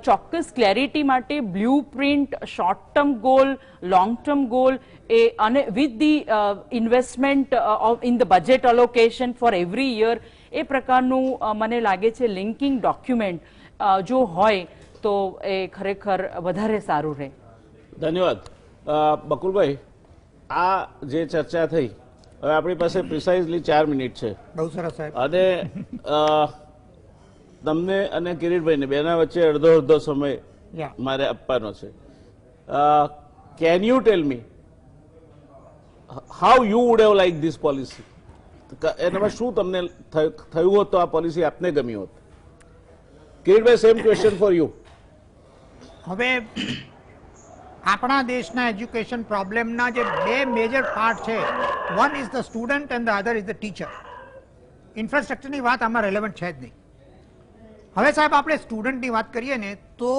S4: ચોક્કસ ક્લેરિટી માટે blueprint, short term goal, long term goal અને with the investment in the budget allocation for every year એ પ્રકારનું મને લાગે છે લિંકિંગ ડોક્યુમેન્ટ જો હોય તો એ ખરેખર વધારે સારું રહે.
S1: ધન્યવાદ. બકુલભાઈ, આ જે ચર્ચા થઈ, હવે આપણી પાસે પ્રિસાઇઝલી 4 મિનિટ છે
S2: બહુ સરસ સાહેબ.
S1: અને તમને અને કિરીટભાઈને બેના વચ્ચે અડધો સમય
S2: યા
S1: મારે આપવાનો છે. Can you tell me how you would have like this policy? એનામાં શું તમને થયું હોત તો આ પોલિસી આપને ગમી હોત? કિરીટભાઈ, સેમ ક્વેશ્ચન ફોર યુ.
S2: હવે આપણા દેશના એજ્યુકેશન પ્રોબ્લેમના જે બે મેજર પાર્ટ છે, one is the student and the other is the teacher. ઇન્ફ્રાસ્ટ્રક્ચરની વાત આમાં રેલેવન્ટ છે જ નહીં. હવે સાહેબ આપણે સ્ટુડન્ટની વાત કરીએ ને તો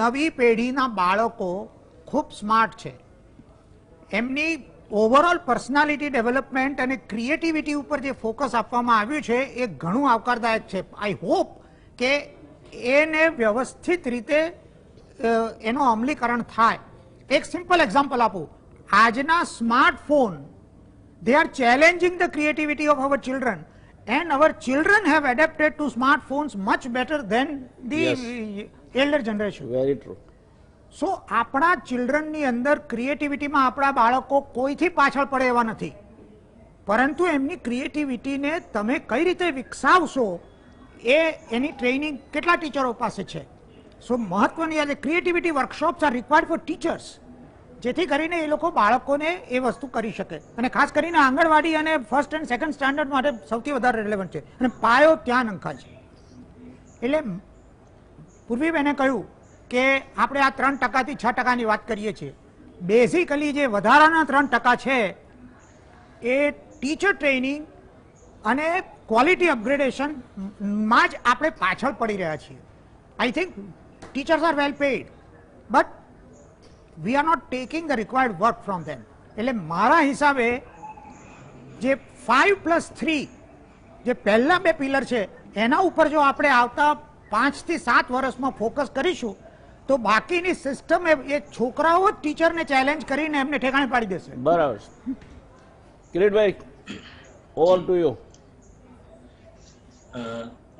S2: નવી પેઢીના બાળકો ખૂબ સ્માર્ટ છે. એમની ઓવરઓલ પર્સનાલિટી ડેવલપમેન્ટ અને ક્રિએટિવિટી ઉપર જે ફોકસ આપવામાં આવ્યું છે એ ઘણું આવકારદાયક છે. આઈ હોપ કે એને વ્યવસ્થિત રીતે એનો અમલીકરણ થાય. એક સિમ્પલ એક્ઝામ્પલ આપું. આજના smartphone they are challenging the creativity of our children and our children have adapted to smartphones much better than the elder generation.
S1: Very true.
S2: So આપણા ચિલ્ડ્રનની અંદર ક્રિએટિવિટીમાં આપણા બાળકો કોઈથી પાછળ પડે એવા નથી, પરંતુ એમની ક્રિએટિવિટીને તમે કઈ રીતે વિકસાવશો એની ટ્રેનિંગ કેટલા ટીચરો પાસે છે. સો મહત્વની આજે creativity workshops are required four teachers, જેથી કરીને એ લોકો બાળકોને એ વસ્તુ કરી શકે. અને ખાસ કરીને આંગણવાડી અને ફર્સ્ટ એન્ડ સેકન્ડ સ્ટાન્ડર્ડ માટે સૌથી વધારે રિલેવન્ટ છે અને પાયો ત્યાં નંખાય છે. એટલે પૂર્વીબેને કહ્યું કે આપણે આ 3% થી 6% વાત કરીએ છીએ. બેઝિકલી જે વધારાના 3% છે એ ટીચર ટ્રેનિંગ અને ક્વોલિટી અપગ્રેડેશનમાં જ આપણે પાછળ પડી રહ્યા છીએ. I think teachers are well paid but we are not taking the required work from them. એટલે મારા હિસાબે જે 5+3 જે પહેલા 2 પિલર છે એના ઉપર જો આપણે આવતા 5 થી 7 વર્ષમાં ફોકસ કરીશું તો બાકીની સિસ્ટમ એ છોકરાઓ જ ટીચરને ચેલેન્જ કરીને એમને ઠેકાણે પાડી દેશે.
S1: બરાબર છે. Kiritbhai, over to you.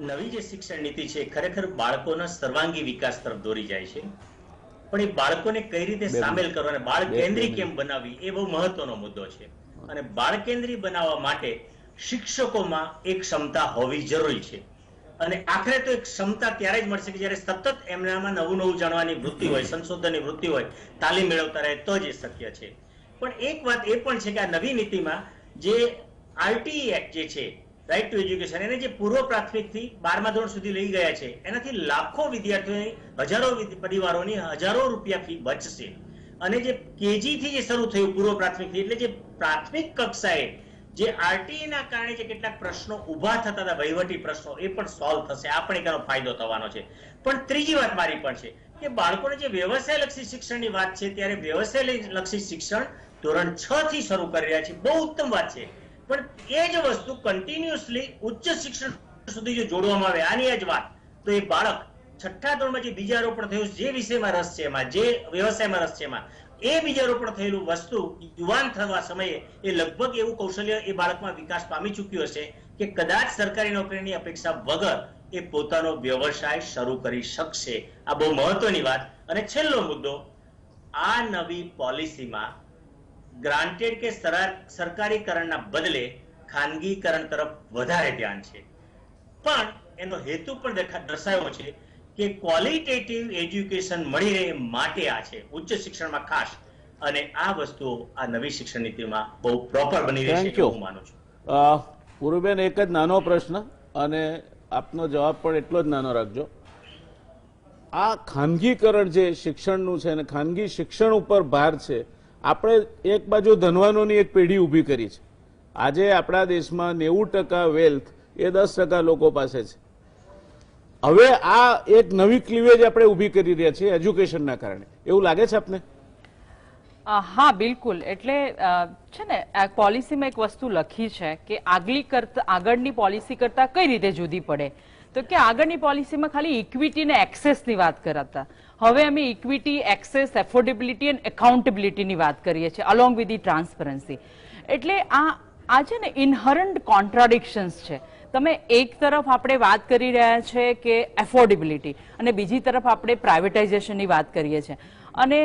S3: નવી જે શિક્ષણ નીતિ છે ખરેખર બાળકોના સર્વાંગી વિકાસ તરફ દોરી જાય છે, પણ એ બાળકોને કઈ રીતે સામેલ કરવા અને બાળ કેન્દ્રી કેમ બનાવવી એ બહુ મહત્વનો મુદ્દો છે. અને બાળ કેન્દ્રી બનાવવા માટે શિક્ષકોમાં એક ક્ષમતા હોવી જરૂરી છે. અને આખરે તો એક ક્ષમતા ત્યારે જ મળશે કે જ્યારે સતત એમનામાં નવું જાણવાની વૃત્તિ હોય, સંશોધનની વૃત્તિ હોય, તાલીમ મેળવતા રહે તો જ એ શક્ય છે. પણ એક વાત એ પણ છે કે આ નવી નીતિમાં જે આરટીઈ એક્ટ જે છે, રાઇટ ટુ એજ્યુકેશન, એને જે પૂર્વ પ્રાથમિક થી 12મા ધોરણ સુધી લઈ ગયા છે એનાથી લાખો વિદ્યાર્થીઓની, હજારો પરિવારોની હજારો રૂપિયા ફી બચશે. અને જે કેજી થી જે શરૂ થયું પૂર્વ પ્રાથમિક થી, એટલે જે પ્રાથમિક કક્ષાએ જે આરટીઈ ના કારણે જે કેટલાક પ્રશ્નો ઉભા થતા હતા, વહીવટી પ્રશ્નો, એ પણ સોલ્વ થશે. આ પણ એનો ફાયદો થવાનો છે. પણ ત્રીજી વાત મારી પણ છે કે બાળકોને જે વ્યવસાયલક્ષી શિક્ષણની વાત છે ત્યારે વ્યવસાયલક્ષી શિક્ષણ ધોરણ 6 થી શરૂ કરી રહ્યા છે. બહુ ઉત્તમ વાત છે. પણ એ જ વસ્તુ કન્ટિન્યુઅસલી ઉચ્ચ શિક્ષણ સુધી જો જોડવામાં આવે, આની જ વાત, તો એ બાળક 6ઠ્ઠા ધોરણમાં જે બીજારોપણ થયું, જે વિષયમાં રસ છે એમાં, જે વ્યવસાયમાં રસ છે એમાં, એ બીજારોપણ થયેલું વસ્તુ યુવાન થવા સમયે એ લગભગ એવું કૌશલ્ય એ બાળકમાં વિકાસ પામી ચૂક્યું હશે કે કદાચ સરકારી નોકરીની અપેક્ષા વગર એ પોતાનો વ્યવસાય શરૂ કરી શકશે. આ બહુ મહત્વની વાત. અને છેલ્લો મુદ્દો, આ નવી પોલિસીમાં ગ્રાન્ટેડ કે સરકારીકરણના બદલે ખાનગીકરણ તરફ વધારે ધ્યાન છે. પણ એનો હેતુ પણ દર્શાવ્યો છે કે ક્વોલિટેટિવ એજ્યુકેશન મળી રહે માટે આ છે, ઉચ્ચ શિક્ષણમાં ખાસ. અને આ વસ્તુઓ આ નવી શિક્ષણ નીતિમાં બહુ પ્રોપર બની રહી છે હું માનું છું.
S1: પૂર્વબેન, એક જ નાનો પ્રશ્ન અને આપનો જવાબ પણ એટલો જ નાનો રાખજો. આ ખાનગીકરણ જે શિક્ષણનું છે અને ખાનગી શિક્ષણ ઉપર ભાર છે, આપણે એક બાજુ ધનવાનોની એક પેઢી ઊભી કરી છે. આજે આપણા દેશમાં 90% વેલ્થ એ 10% લોકો પાસે છે. હવે આ એક નવી ક્લીવેજ આપણે ઊભી કરી રહ્યા છીએ એજ્યુકેશનના કારણે, એવું લાગે છે આપને?
S4: હા બિલકુલ. એટલે છે ને આ પોલિસીમાં એક વસ્તુ લખી છે કે આગળની પોલિસી કરતા કઈ રીતે જુદી પડે, તો કે આગળની પોલિસીમાં ખાલી ઇક્વિટી ને એક્સેસની વાત કરતા, હવે અમે ઇક્વિટી, એક્સેસ, એફોર્ડેબિલિટી એન્ડ એકાઉન્ટેબિલિટીની વાત કરીએ છીએ અલોંગ વિથ ધી ટ્રાન્સપરન્સી. એટલે આ છે ને ઇનહરન્ટ કોન્ટ્રાડિક્શન્સ છે. તમે એક તરફ આપણે વાત કરી રહ્યા છે કે એફોર્ડેબિલિટી અને બીજી તરફ આપણે પ્રાઇવેટાઇઝેશનની વાત કરીએ છીએ. અને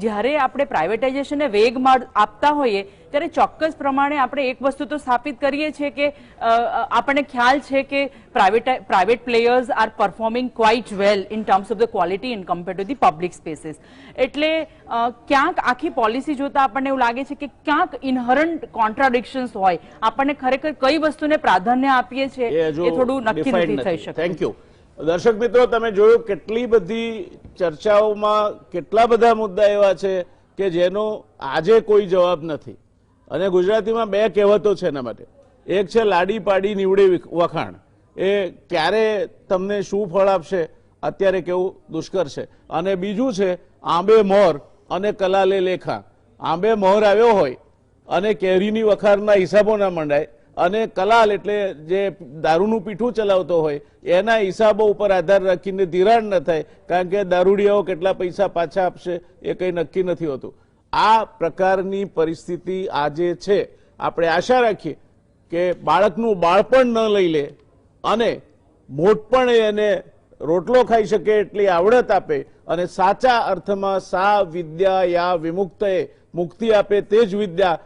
S4: જ્યારે આપણે પ્રાઇવેટાઇઝેશનને વેગ આપતા હોઈએ ત્યારે ચોક્કસ પ્રમાણે આપણે એક વસ્તુ તો સ્થાપિત કરીએ છીએ કે આપણને ખ્યાલ છે કે private players R performing quite well in terms of the quality in compare to the public spaces. એટલે ક્યાંક આખી પોલિસી જોતા આપણને એવું લાગે છે કે ક્યાંક ઇનહરન્ટ કોન્ટ્રાડિક્શન્સ હોય, આપણને ખરેખર કઈ વસ્તુને પ્રાધાન્ય આપીએ છીએ એ થોડું નક્કી નથી થઈ શકે.
S1: Thank you. દર્શક મિત્રો, તમે જોયું કેટલી બધી ચર્ચાઓમાં કેટલા બધા મુદ્દા એવા છે કે જેનો આજે કોઈ જવાબ નથી. અને ગુજરાતીમાં બે કહેવતો છે એના માટે. એક છે લાડી પાડી નીવડે વખાણ. એ ક્યારે તમને શું ફળ આપશે અત્યારે કેવું દુષ્કર છે. અને બીજું છે આંબે મોર અને કલાલે લેખા. આંબે મોર આવ્યો હોય અને કેરીની વખારના હિસાબો ના મંડાય, અને કલાલ એટલે જે દારૂનું પીઠું ચલાવતો હોય એના હિસાબો ઉપર આધાર રાખીને ધિરાણ ન થાય, કારણ કે દારૂડિયાઓ કેટલા પૈસા પાછા આપશે એ કંઈ નક્કી નથી હોતું. આ પ્રકારની પરિસ્થિતિ આજે છે. આપણે આશા રાખીએ કે બાળકનું બાળપણ ન લઈ લે અને મોટપણ એને રોટલો ખાઈ શકે એટલી આવડત આપે અને સાચા અર્થમાં સા વિદ્યા યા વિમુક્તએ મુક્તિ આપે તે જ વિદ્યા,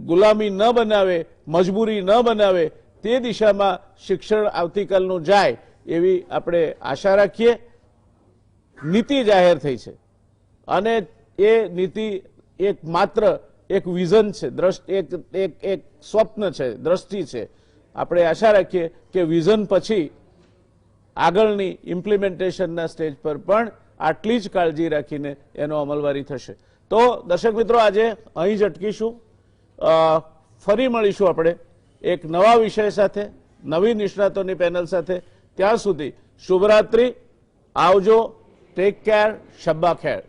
S1: ગુલામી ન બનાવે, મજબૂરી ન બનાવે, તે દિશામાં શિક્ષણ આવતીકાલનું જાય એવી આપણે આશા રાખીએ. નીતિ જાહેર થઈ છે અને એ નીતિ એક માત્ર એક વિઝન છે, એક સ્વપ્ન છે, દ્રષ્ટિ છે. આપણે આશા રાખીએ કે વિઝન પછી આગળની ઇમ્પ્લિમેન્ટેશનના સ્ટેજ પર પણ આટલી જ કાળજી રાખીને એનો અમલવારી થશે. તો દર્શક મિત્રો, આજે અહીં જ અટકીશું. ફરી મળીશું આપણે એક નવા વિષય સાથે, નવી નિષ્ણાતોની પેનલ સાથે. ત્યાં સુધી શુભરાત્રી, આવજો, ટેક કેર, શબ્બા ખેર.